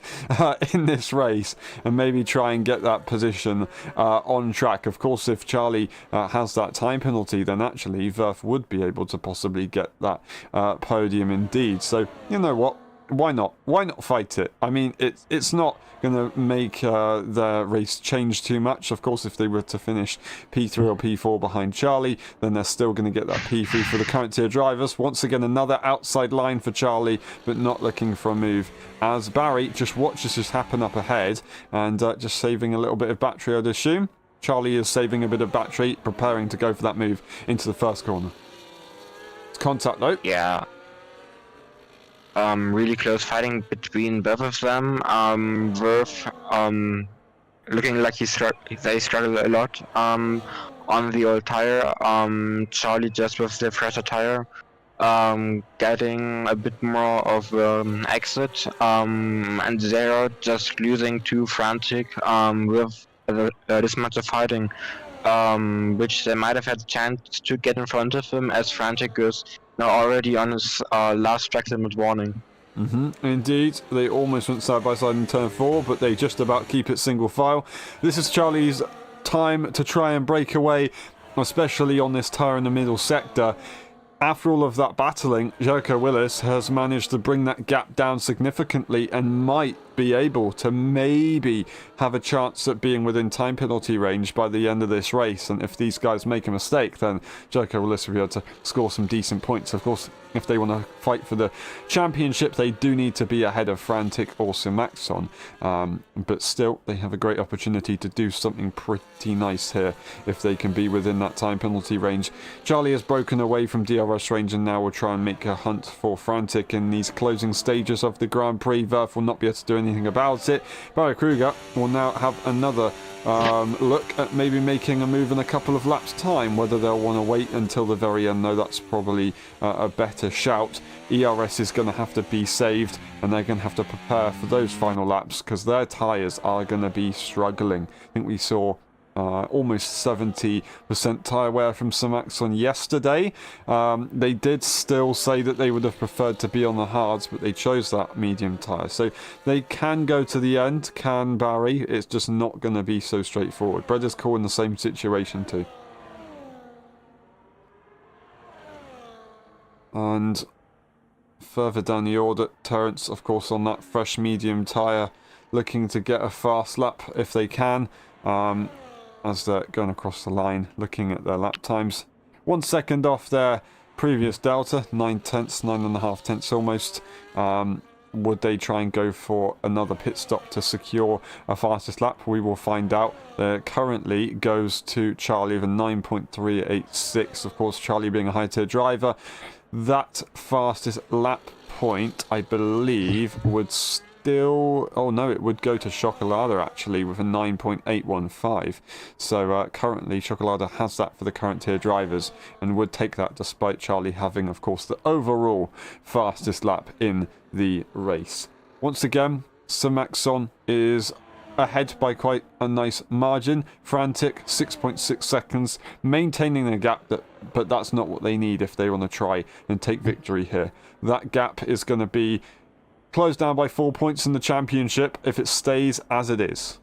in this race and maybe try and get that position on track. Of course, if Charlie has that time penalty, then actually Verf would be able to possibly get that podium indeed. So you know what? Why not? Why not fight it? I mean, it's not going to make the race change too much. Of course, if they were to finish P3 or P4 behind Charlie, then they're still going to get that P3 for the current tier drivers. Once again, another outside line for Charlie, but not looking for a move. As Barry just watches this happen up ahead and just saving a little bit of battery, I'd assume. Charlie is saving a bit of battery, preparing to go for that move into the first corner. It's contact though. Yeah. Really close fighting between both of them. Verf looking like they struggle a lot on the old tire. Charlie just with the fresher tire, getting a bit more of exit, and they're just losing to Frantic with this much of fighting, which they might have had a chance to get in front of him, as Frantic is now already on his last track limit warning. Indeed, they almost went side by side in turn 4, but they just about keep it single file. This is Charlie's time to try and break away, especially on this tire in the middle sector. After all of that battling, Joko Willis has managed to bring that gap down significantly and might be able to maybe have a chance at being within time penalty range by the end of this race. And if these guys make a mistake, then Jericho Willis will be able to score some decent points. Of course, if they want to fight for the championship, they do need to be ahead of Frantic or Simaxon. But still, they have a great opportunity to do something pretty nice here if they can be within that time penalty range. Charlie has broken away from DRS range and now will try and make a hunt for Frantic in these closing stages of the Grand Prix. Verf will not be able to do anything about it. Barry Kruger will now have another look at maybe making a move in a couple of laps time. Whether they'll want to wait until the very end, though, that's probably a better shout. ERS is going to have to be saved, and they're going to have to prepare for those final laps because their tyres are going to be struggling. I think we saw almost 70% tyre wear from Simaxon yesterday. They did still say that they would have preferred to be on the hards, but they chose that medium tyre. So they can go to the end, can Barry. It's just not going to be so straightforward. Breda's Call in the same situation too. And further down the order, Terrence, of course, on that fresh medium tyre, looking to get a fast lap if they can. As they're going across the line, looking at their lap times. 1 second off their previous delta, 9.5 tenths almost. Would they try and go for another pit stop to secure a fastest lap? We will find out. Currently goes to Charlie with a 9.386. Of course, Charlie being a high tier driver. That fastest lap point, I believe, would still... Oh no, it would go to Chocolada actually with a 9.815. So currently Chocolada has that for the current tier drivers and would take that despite Charlie having, of course, the overall fastest lap in the race. Once again, Simaxon is ahead by quite a nice margin. Frantic, 6.6 seconds, maintaining the gap, but that's not what they need if they want to try and take victory here. That gap is going to be closed down by 4 points in the championship if it stays as it is.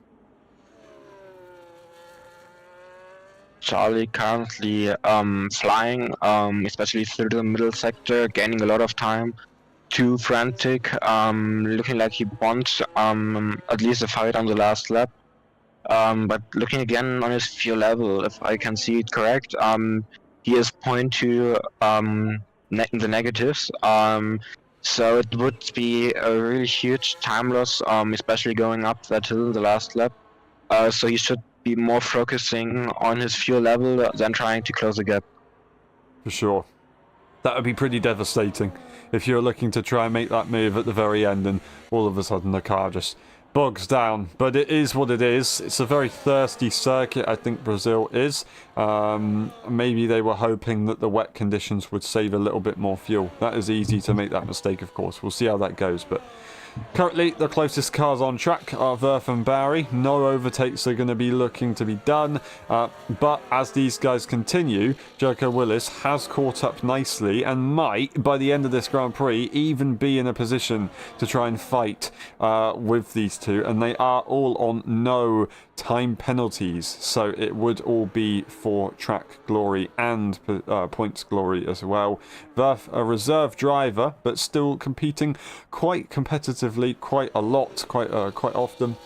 Charlie currently flying, especially through the middle sector, gaining a lot of time. Too frantic, looking like he wants at least a fight on the last lap. But looking again on his fuel level, if I can see it correct, he is 0.2 in the negatives. So it would be a really huge time loss, especially going up that hill in the last lap. So he should be more focusing on his fuel level than trying to close the gap. For sure. That would be pretty devastating if you're looking to try and make that move at the very end and all of a sudden the car just bogs down. But it is what it is. It's a very thirsty circuit, I think Brazil is. Maybe they were hoping that the wet conditions would save a little bit more fuel. That is easy to make that mistake, of course. We'll see how that goes, but currently the closest cars on track are Verf and Barry. No overtakes are going to be looking to be done, but as these guys continue, Jericho Willis has caught up nicely and might, by the end of this Grand Prix, even be in a position to try and fight with these two, and they are all on no time penalties, so it would all be for track glory and points glory as well. Verf, a reserve driver, but still competing quite competitively, quite a lot, quite often.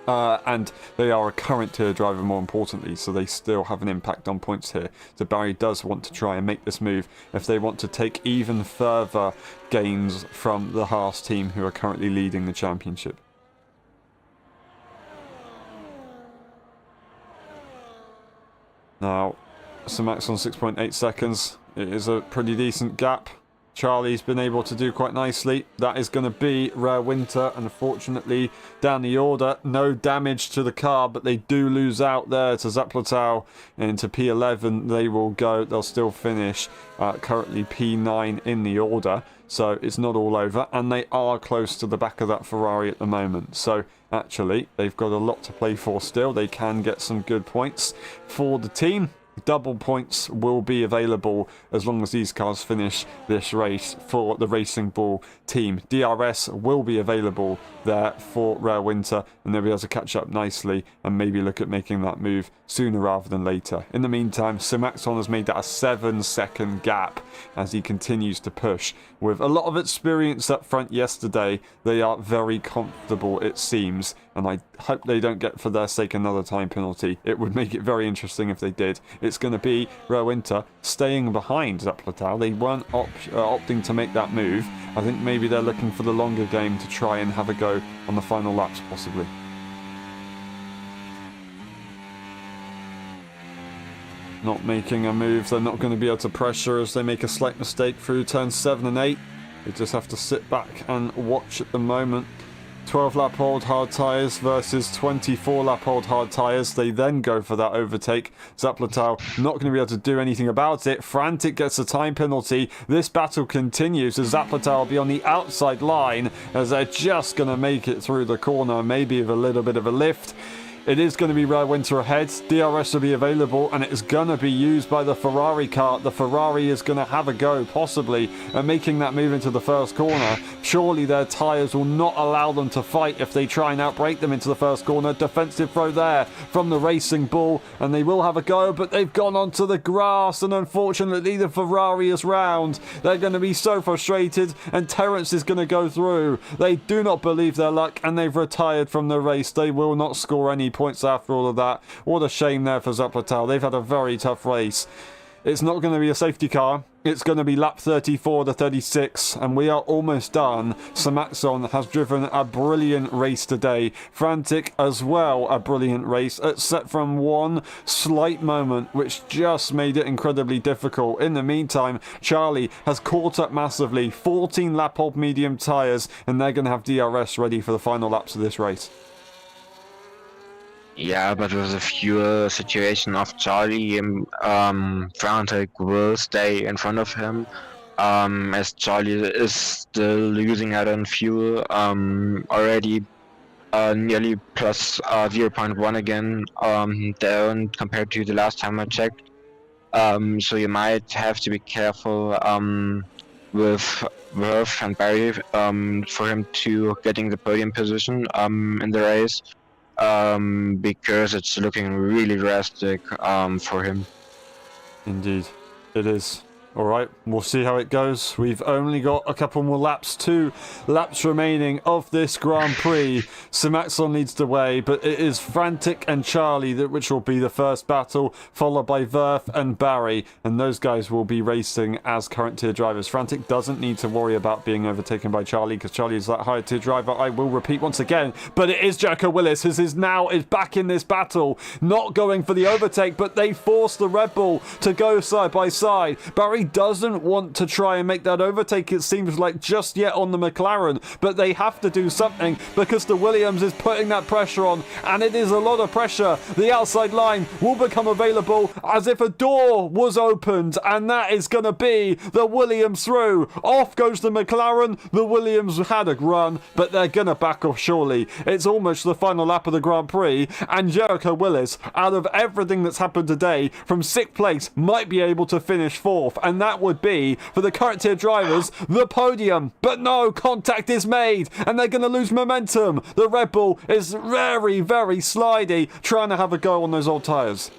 And they are a current tier driver, more importantly, so they still have an impact on points here. So Barry does want to try and make this move if they want to take even further gains from the Haas team, who are currently leading the championship. Now, Simax on 6.8 seconds. It is a pretty decent gap. Charlie's been able to do quite nicely. That is going to be Rare Winter, unfortunately, down the order. No damage to the car, but they do lose out there to Zaplatau into P11. They will go, they'll still finish currently P9 in the order. So it's not all over, and they are close to the back of that Ferrari at the moment. So actually, they've got a lot to play for still. They can get some good points for the team. double points will be available as long as these cars finish this race for the Racing Bull team. DRS will be available there for Rare Winter, and they'll be able to catch up nicely and maybe look at making that move sooner rather than later. In the meantime, Simaxon has made that a 7-second gap as he continues to push. With a lot of experience up front yesterday, they are very comfortable, it seems, and I hope they don't get, for their sake, another time penalty. It would make it very interesting if they did. It's going to be Rare Winter staying behind Zaplatao. They weren't opting to make that move. I think maybe they're looking for the longer game to try and have a go on the final laps, possibly. Not making a move. They're not going to be able to pressure as they make a slight mistake through turns 7 and 8. They just have to sit back and watch at the moment. 12-lap old hard tyres versus 24-lap old hard tyres. They then go for that overtake. Zaplatao not going to be able to do anything about it. Frantic gets a time penalty. This battle continues as Zaplatao will be on the outside line as they're just going to make it through the corner, maybe with a little bit of a lift. It is going to be Rare Winter ahead. DRS will be available, and it is going to be used by the Ferrari car. The Ferrari is going to have a go, possibly, at making that move into the first corner. Surely their tyres will not allow them to fight if they try and outbrake them into the first corner. Defensive throw there from the Racing Bull, and they will have a go, but they've gone onto the grass, and unfortunately the Ferrari is round. They're going to be so frustrated, and Terence is going to go through. They do not believe their luck, and they've retired from the race. They will not score any points after all of that. What a shame there for Zaplatao. They've had a very tough race. It's not going to be a safety car. It's going to be lap 34 to 36, and we are almost done. Simaxon has driven a brilliant race today. Frantic as well, a brilliant race, except from one slight moment which just made it incredibly difficult. In the meantime, Charlie has caught up massively. 14 lap old medium tyres, and they're going to have DRS ready for the final laps of this race. Yeah, but with the fuel situation of Charlie, Frantic will stay in front of him, as Charlie is still using out on fuel, already nearly plus 0.1 again down compared to the last time I checked. So you might have to be careful with Worth and Barry for him to getting the podium position in the race. Because it's looking really drastic for him. Indeed, it is. Alright, we'll see how it goes. We've only got a couple more laps, 2 laps remaining of this Grand Prix. Simaxon leads the way, but it is Frantic and Charlie which will be the first battle, followed by Verth and Barry, and those guys will be racing as current tier drivers. Frantic doesn't need to worry about being overtaken by Charlie, because Charlie is that higher tier driver. I will repeat once again, but it is Jericho Willis who is back in this battle, not going for the overtake, but they force the Red Bull to go side by side. Barry doesn't want to try and make that overtake, it seems like, just yet on the McLaren, but they have to do something because the Williams is putting that pressure on, and it is a lot of pressure. The outside line will become available as if a door was opened, and that is going to be the Williams through. Off goes the McLaren. The Williams had a run, but they're going to back off surely. It's almost the final lap of the Grand Prix, and Jericho Willis, out of everything that's happened today, from 6th place might be able to finish 4th, and that would be, for the current tier drivers, the podium. But no, contact is made, and they're going to lose momentum. The Red Bull is very, very slidey, trying to have a go on those old tyres.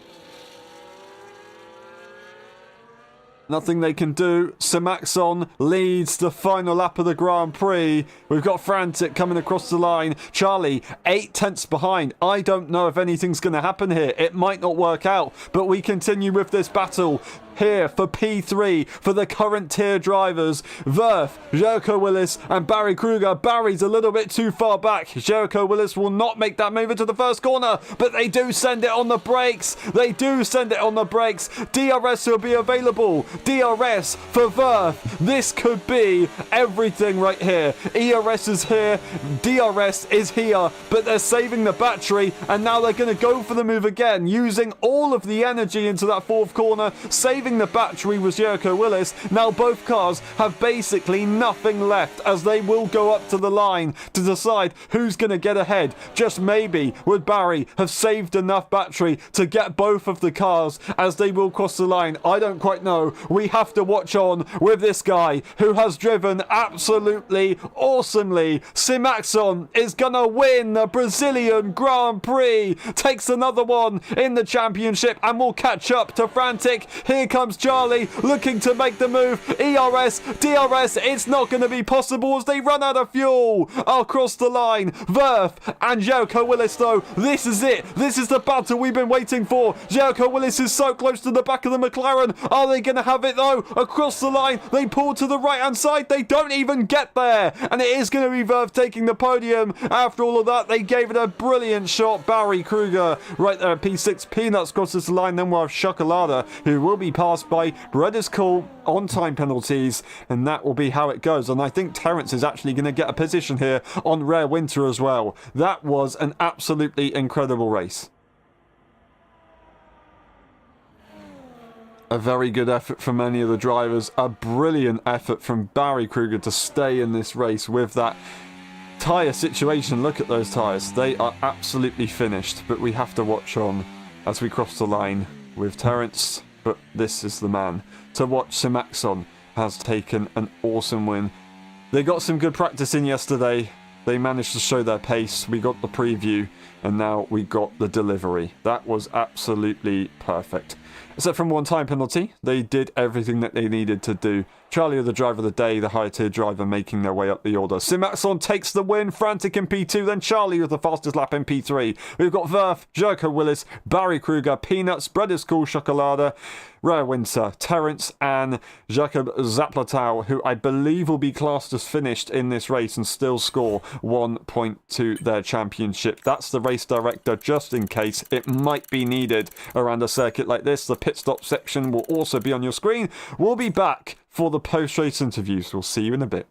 Nothing they can do. Simaxon leads the final lap of the Grand Prix. We've got Frantic coming across the line. Charlie, 8 tenths behind. I don't know if anything's going to happen here. It might not work out, but we continue with this battle. Here for P3 for the current tier drivers, Verth, Jericho Willis and Barry Kruger. Barry's a little bit too far back. Jericho Willis will not make that move into the first corner, but they do send it on the brakes. They do send it on the brakes. DRS will be available. DRS for Verth. This could be everything right here. ERS is here. DRS is here, but they're saving the battery, and now they're going to go for the move again, using all of the energy into that 4th corner, saving saving the battery was Jericho Willis. Now both cars have basically nothing left as they will go up to the line to decide who's going to get ahead. Just maybe would Barry have saved enough battery to get both of the cars as they will cross the line. I don't quite know. We have to watch on with this guy who has driven absolutely awesomely. Simaxon is going to win the Brazilian Grand Prix. Takes another one in the championship and will catch up to Frantic. Here comes Charlie looking to make the move. ERS, DRS, it's not going to be possible as they run out of fuel across the line. Verf and Jericho Willis though, this is it. This is the battle we've been waiting for. Jericho Willis is so close to the back of the McLaren. Are they going to have it though? Across the line, they pull to the right hand side. They don't even get there. And it is going to be Verf taking the podium. After all of that, they gave it a brilliant shot. Barry Kruger right there at P6. Peanuts crosses the line. Then we'll have Chocolada, who will be passed by Bredders Call on time penalties. And that will be how it goes. And I think Terence is actually going to get a position here on Rare Winter as well. That was an absolutely incredible race. A very good effort from many of the drivers. A brilliant effort from Barry Kruger to stay in this race with that tyre situation. Look at those tyres. They are absolutely finished. But we have to watch on as we cross the line with Terence. But this is the man to watch. Simaxon has taken an awesome win. They got some good practice in yesterday. They managed to show their pace. We got the preview and now we got the delivery. That was absolutely perfect. Except from one time penalty, they did everything that they needed to do. Charlie, the driver of the day, the higher tier driver, making their way up the order. Simaxon takes the win, Frantic in P2, then Charlie with the fastest lap in P3. We've got Verf, Jericho Willis, Barry Kruger, Peanuts, Bredders Cool, Chocolada, Rare Winter, Terence, and Jacob Zaplatau, who I believe will be classed as finished in this race and still score 1 point to their championship. That's the race director, just in case it might be needed around a circuit like this. The pit stop section will also be on your screen. We'll be back for the post-race interviews. We'll see you in a bit.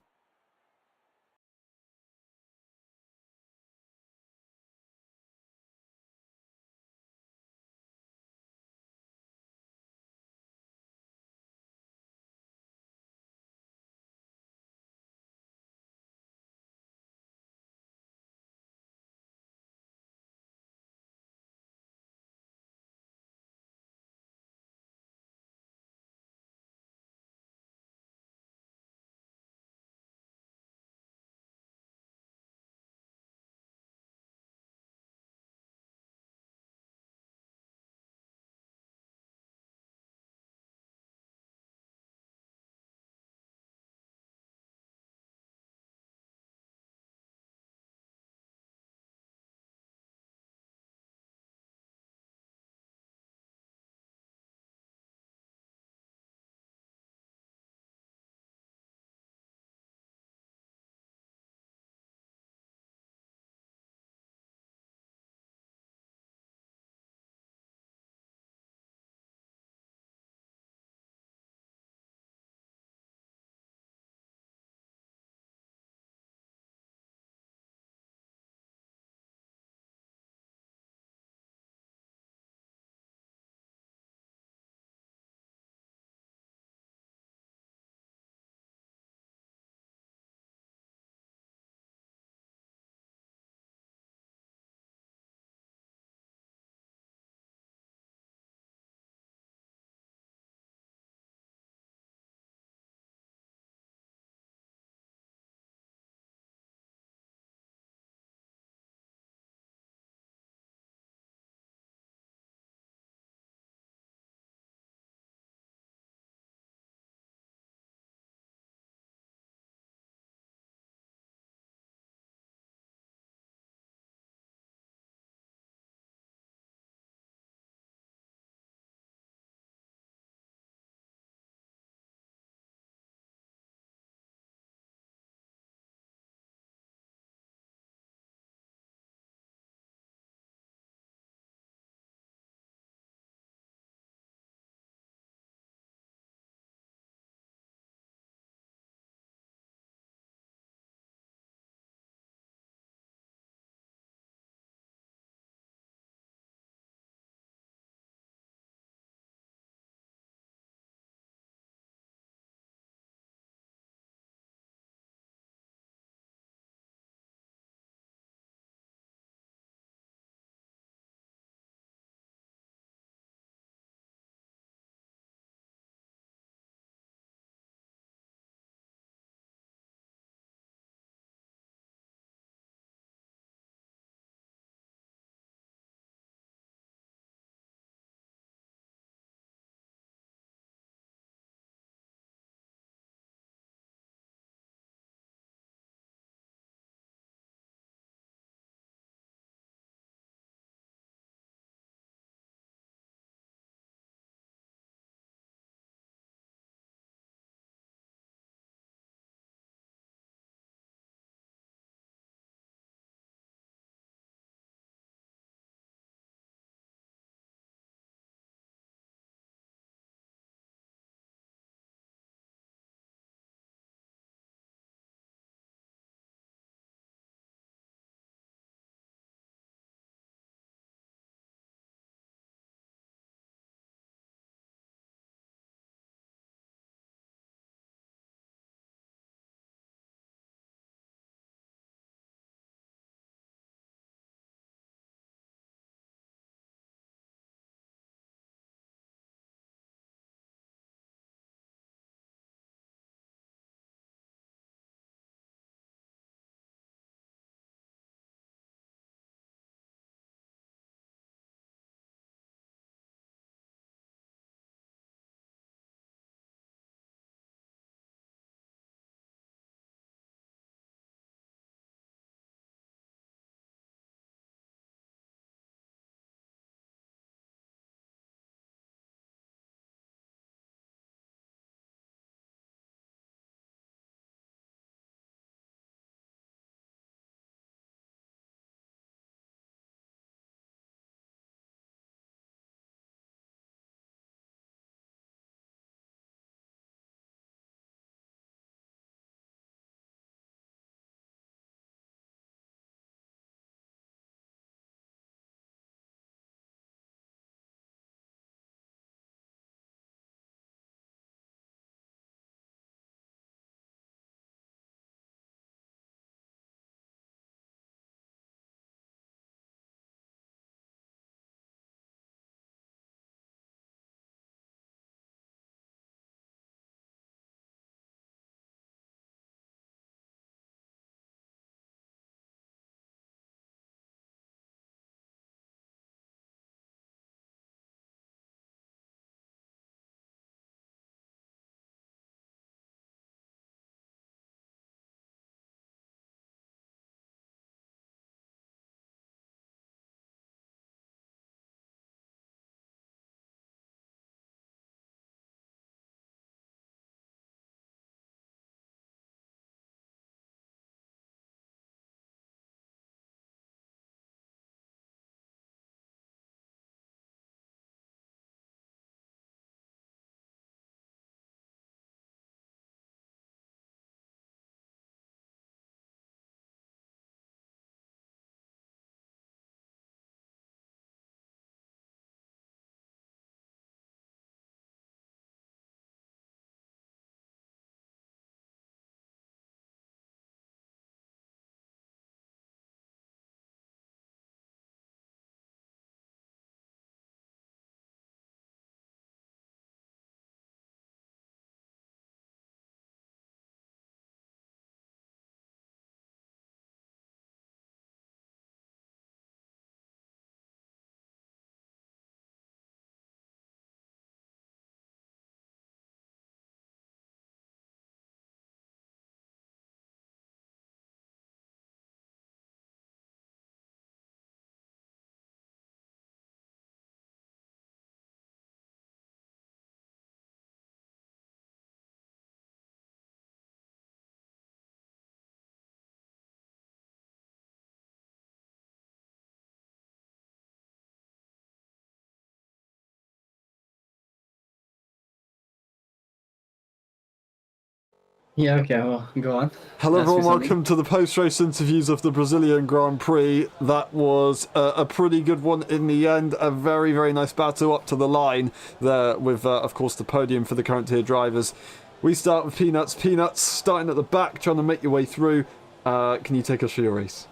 Yeah, okay, well, go on. Hello Ask me everyone, something. welcome to the post-race interviews of the Brazilian Grand Prix. That was a pretty good one in the end. A very, very nice battle up to the line there with, of course, the podium for the current tier drivers. We start with Peanuts. Peanuts starting at the back, trying to make your way through. Can you take us through your race?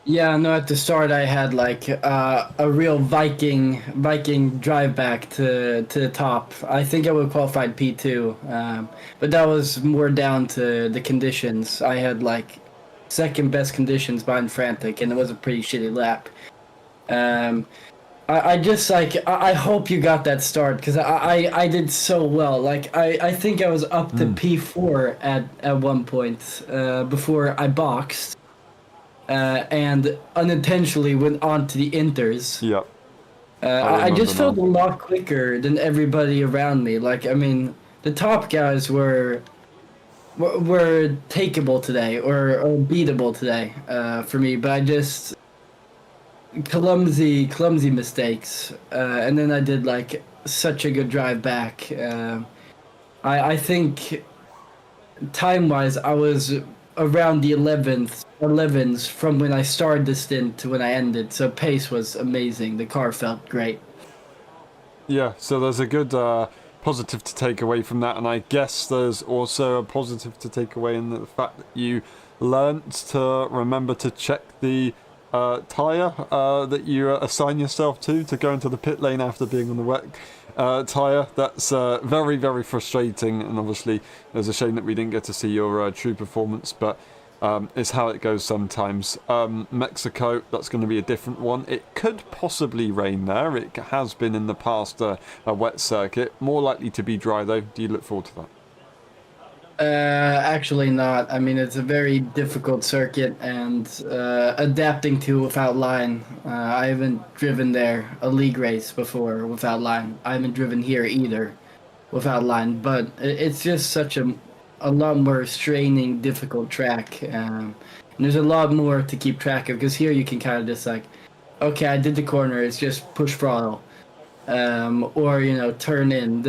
Yeah, no, at the start I had like a real Viking drive back to the top. I think I would qualified P2, but that was more down to the conditions. I had like second best conditions behind Frantic, and it was a pretty shitty lap. Um, I just like I hope you got that start because I did so well. Like I think I was up to P4 at one point before I boxed. And unintentionally went on to the Inters. Yep. I just remember felt a now. lot quicker than everybody around me. Like, I mean, the top guys were takeable today or beatable today for me, but I just clumsy mistakes, and then I did like such a good drive back. I think time wise, I was around the 11s from when I started the stint to when I ended. So pace was amazing. The car felt great. Yeah, so there's a good positive to take away from that, and I guess there's also a positive to take away in the fact that you learnt to remember to check the tyre that you assign yourself to go into the pit lane after being on the wet tyre. That's very, very frustrating, and obviously there's a shame that we didn't get to see your true performance, but it's how it goes sometimes. Mexico, that's going to be a different one. It could possibly rain there. It has been in the past a wet circuit. More likely to be dry though. Do you look forward to that? Actually not. I mean, it's a very difficult circuit and adapting to without line. I haven't driven there a league race before without line. I haven't driven here either without line, but it's just such a lot more straining, difficult track. And there's a lot more to keep track of because here you can kind of just like, okay, I did the corner. It's just push throttle, or turn in.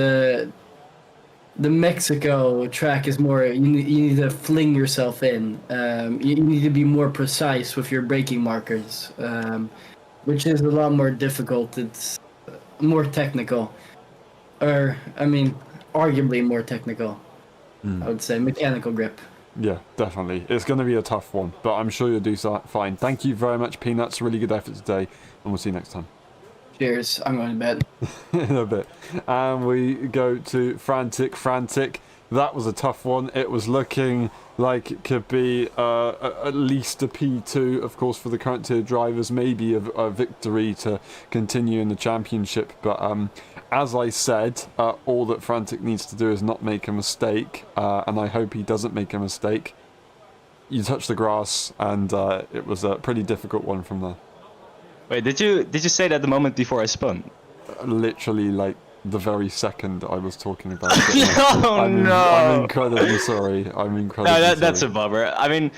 The Mexico track is more you need to fling yourself in. You need to be more precise with your braking markers, which is a lot more difficult. It's more technical, or I mean, arguably more technical. I would say mechanical grip. Yeah, definitely. It's going to be a tough one, but I'm sure you'll do fine. Thank you very much, Peanuts. Really good effort today, and we'll see you next time. Cheers. I'm going to bed. In a bit. And we go to Frantic. That was a tough one. It was looking like it could be at least a P2, of course, for the current tier drivers, maybe a victory to continue in the championship. But as I said, all that Frantic needs to do is not make a mistake, and I hope he doesn't make a mistake. You touch the grass, and it was a pretty difficult one from there. Wait, did you say that the moment before I spun? Literally, like the very second I was talking about it. No, I'm incredibly sorry. No, that's a bummer. I mean,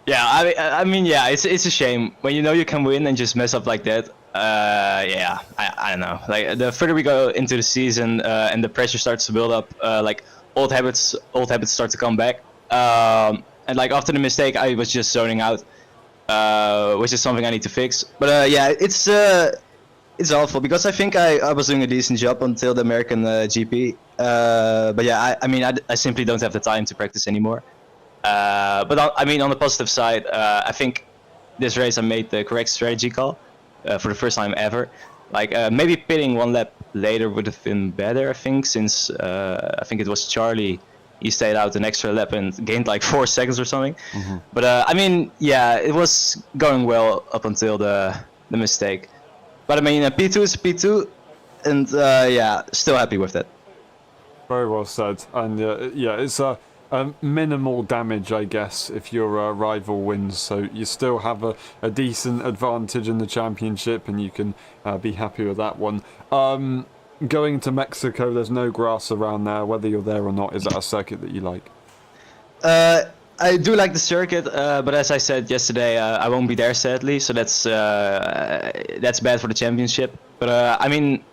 yeah, I mean, yeah, it's a shame when you know you can win and just mess up like that. Yeah, I don't know. Like the further we go into the season and the pressure starts to build up, like old habits start to come back. And like after the mistake, I was just zoning out. Which is something I need to fix. But yeah, it's awful because I think I was doing a decent job until the American GP. But yeah, I mean, I simply don't have the time to practice anymore. But I mean, on the positive side, I think this race I made the correct strategy call for the first time ever. Like maybe pitting one lap later would have been better, I think, since I think it was Charlie. He stayed out an extra lap and gained like 4 seconds or something. Mm-hmm. But I mean, yeah, it was going well up until the mistake. But I mean, P2 is P2, and yeah, still happy with that. Very well said. And yeah, it's a minimal damage, I guess, if your rival wins. So you still have a decent advantage in the championship, and you can be happy with that one. Going to Mexico, there's no grass around there. Whether you're there or not, is that a circuit that you like? I do like the circuit, but as I said yesterday, I won't be there sadly. So that's bad for the championship. But I mean,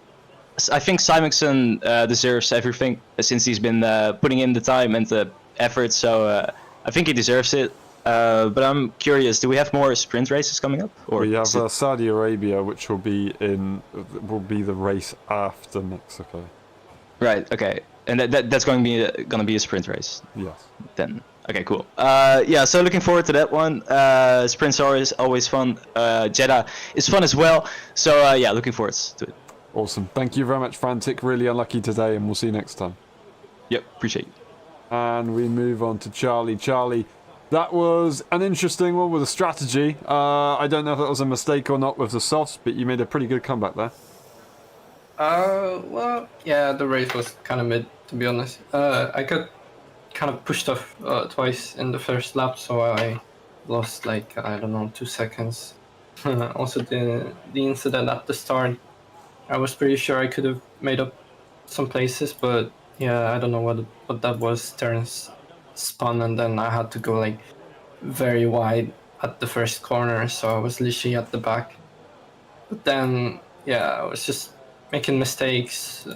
I think Simonson deserves everything since he's been putting in the time and effort, so I think he deserves it. But I'm curious, do we have more sprint races coming up? Or We have is it- Saudi Arabia, which will be the race after Mexico. Right. Okay. And that's going to be a sprint race Yes. then. Okay. Cool. Yeah. So looking forward to that one. Sprints are always fun. Jeddah is fun as well. So yeah, looking forward to it. Awesome. Thank you very much, Frantic. Really unlucky today, and we'll see you next time. Yep. Appreciate it. And we move on to Charlie. Charlie, that was an interesting one with a strategy. I don't know if that was a mistake or not with the softs, but you made a pretty good comeback there. Well, yeah, the race was kind of mid, to be honest. I got kind of pushed off twice in the first lap, so I lost like, I don't know, 2 seconds. Also, the incident at the start, I was pretty sure I could have made up some places, but yeah, I don't know what that was. Turns spun, and then I had to go like very wide at the first corner, so I was literally at the back. But then, yeah, I was just making mistakes,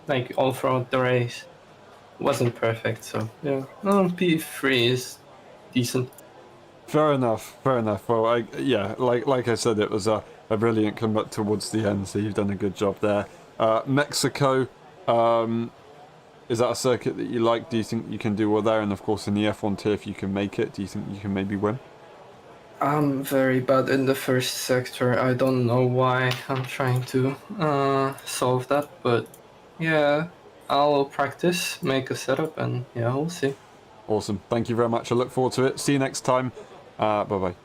like all throughout the race. Wasn't perfect, so yeah. P3 is decent. Fair enough. Fair enough. Well, like I said, it was a brilliant comeback towards the end, so you've done a good job there. Mexico, is that a circuit that you like? Do you think you can do well there? And of course, in the F1 tier, if you can make it, do you think you can maybe win? I'm very bad in the first sector. I don't know why. I'm trying to solve that, but yeah, I'll practice, make a setup, and yeah, we'll see. Awesome. Thank you very much. I look forward to it. See you next time. Bye-bye.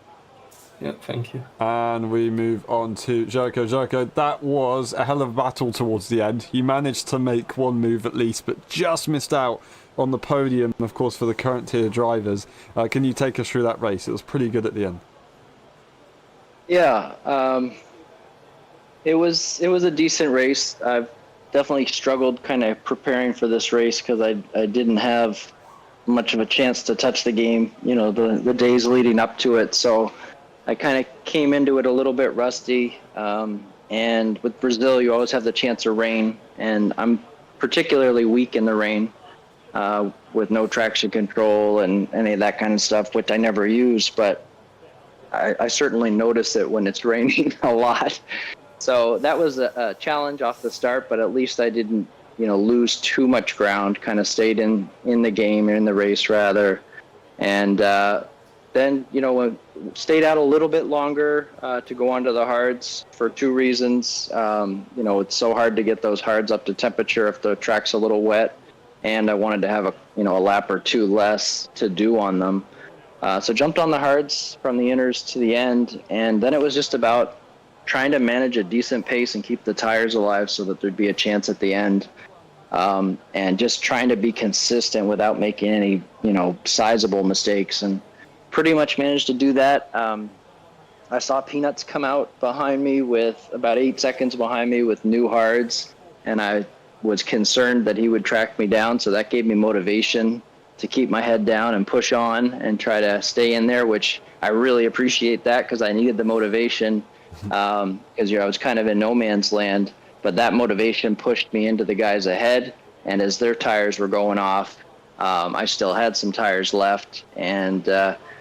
Yeah, thank you. And we move on to Jericho. Jericho, that was a hell of a battle towards the end. You managed to make one move at least, but just missed out on the podium, of course, for the current tier drivers. Can you take us through that race? It was pretty good at the end. Yeah, it was a decent race. I've definitely struggled kind of preparing for this race because I didn't have much of a chance to touch the game, the days leading up to it. So I kind of came into it a little bit rusty. And with Brazil, you always have the chance of rain, and I'm particularly weak in the rain. With no traction control and any of that kind of stuff, which I never use, but I certainly notice it when it's raining a lot. So that was a challenge off the start, but at least I didn't, lose too much ground, kind of stayed in the game, in the race rather. And then, stayed out a little bit longer to go onto the hards for two reasons. It's so hard to get those hards up to temperature if the track's a little wet. And I wanted to have a lap or two less to do on them. So jumped on the hards from the inners to the end, and then it was just about trying to manage a decent pace and keep the tires alive so that there'd be a chance at the end. And just trying to be consistent without making any, sizable mistakes, and pretty much managed to do that. I saw Peanuts come out behind me with about 8 seconds behind me with new hards, and I was concerned that he would track me down, so that gave me motivation to keep my head down and push on and try to stay in there, which I really appreciate that because I needed the motivation because I was kind of in no man's land, but that motivation pushed me into the guys ahead, and as their tires were going off, I still had some tires left, and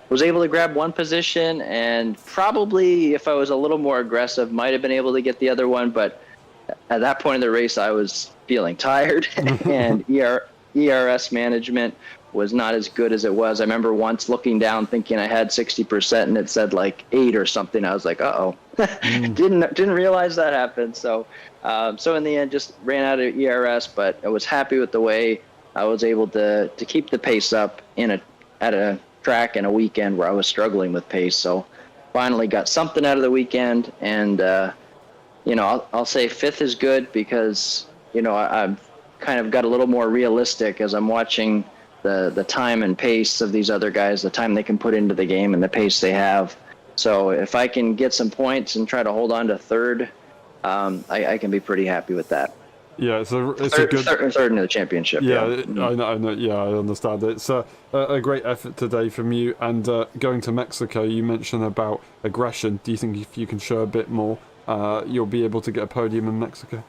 was able to grab one position, and probably if I was a little more aggressive might have been able to get the other one, but at that point in the race I was feeling tired and ERS management was not as good as it was. I remember once looking down thinking I had 60% and it said like 8 or something. I was like, uh-oh. Didn't realize that happened. So in the end just ran out of ERS, but I was happy with the way I was able to keep the pace up at a track and a weekend where I was struggling with pace. So finally got something out of the weekend, and I'll say 5th is good because I've kind of got a little more realistic as I'm watching the time and pace of these other guys, the time they can put into the game and the pace they have. So if I can get some points and try to hold on to 3rd, I can be pretty happy with that. Yeah, it's a good third in the championship. Yeah, I know. Yeah, I understand. It's a great effort today from you. And going to Mexico, you mentioned about aggression. Do you think if you can show a bit more, you'll be able to get a podium in Mexico?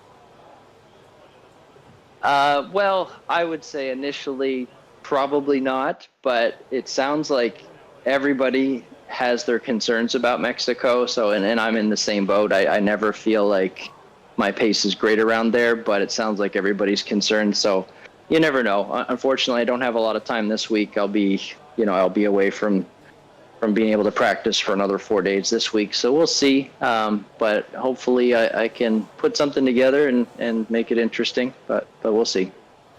Well, I would say initially probably not, but it sounds like everybody has their concerns about Mexico. So, and I'm in the same boat. I never feel like my pace is great around there, but it sounds like everybody's concerned. So you never know. Unfortunately, I don't have a lot of time this week. I'll be away from being able to practice for another 4 days this week. So we'll see. But hopefully I can put something together and make it interesting, but we'll see.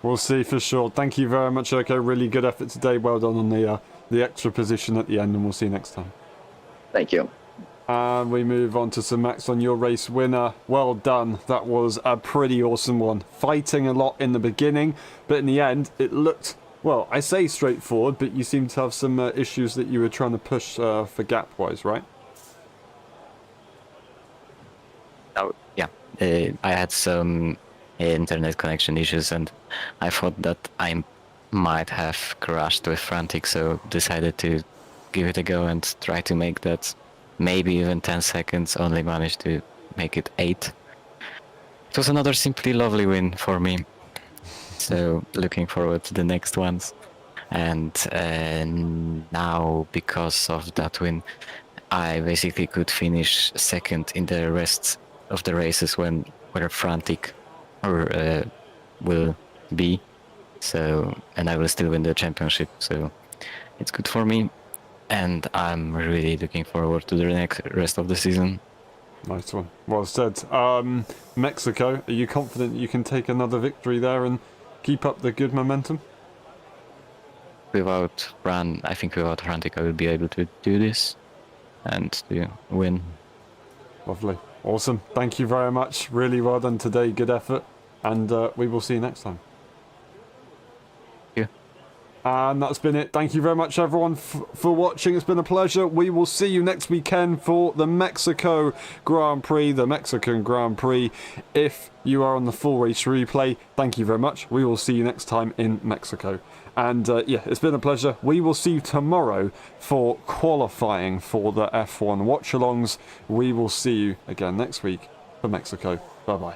We'll see for sure. Thank you very much, Erko. Really good effort today. Well done on the extra position at the end, and we'll see you next time. Thank you. And we move on to Sir Max on your race winner. Well done. That was a pretty awesome one. Fighting a lot in the beginning, but in the end, it looked, well, I say straightforward, but you seem to have some issues that you were trying to push for gap-wise, right? Oh, yeah. I had some internet connection issues, and I thought that I might have crashed with Frantic, so decided to give it a go and try to make that maybe even 10 seconds, only managed to make it 8. It was another simply lovely win for me, so looking forward to the next ones. And now, because of that win, I basically could finish second in the rest of the races where Frantic will be. So, and I will still win the championship, so it's good for me, and I'm really looking forward to the next rest of the season. Nice one. Well said. Mexico, are you confident you can take another victory there and keep up the good momentum? I think without Frantic I will be able to do this and to win. Lovely. Awesome. Thank you very much. Really well done today. Good effort. And we will see you next time. And that's been it. Thank you very much, everyone, for watching. It's been a pleasure. We will see you next weekend for the Mexico Grand Prix, the Mexican Grand Prix. If you are on the full race replay, thank you very much. We will see you next time in Mexico. And yeah, it's been a pleasure. We will see you tomorrow for qualifying for the F1 watch-alongs. We will see you again next week for Mexico. Bye-bye.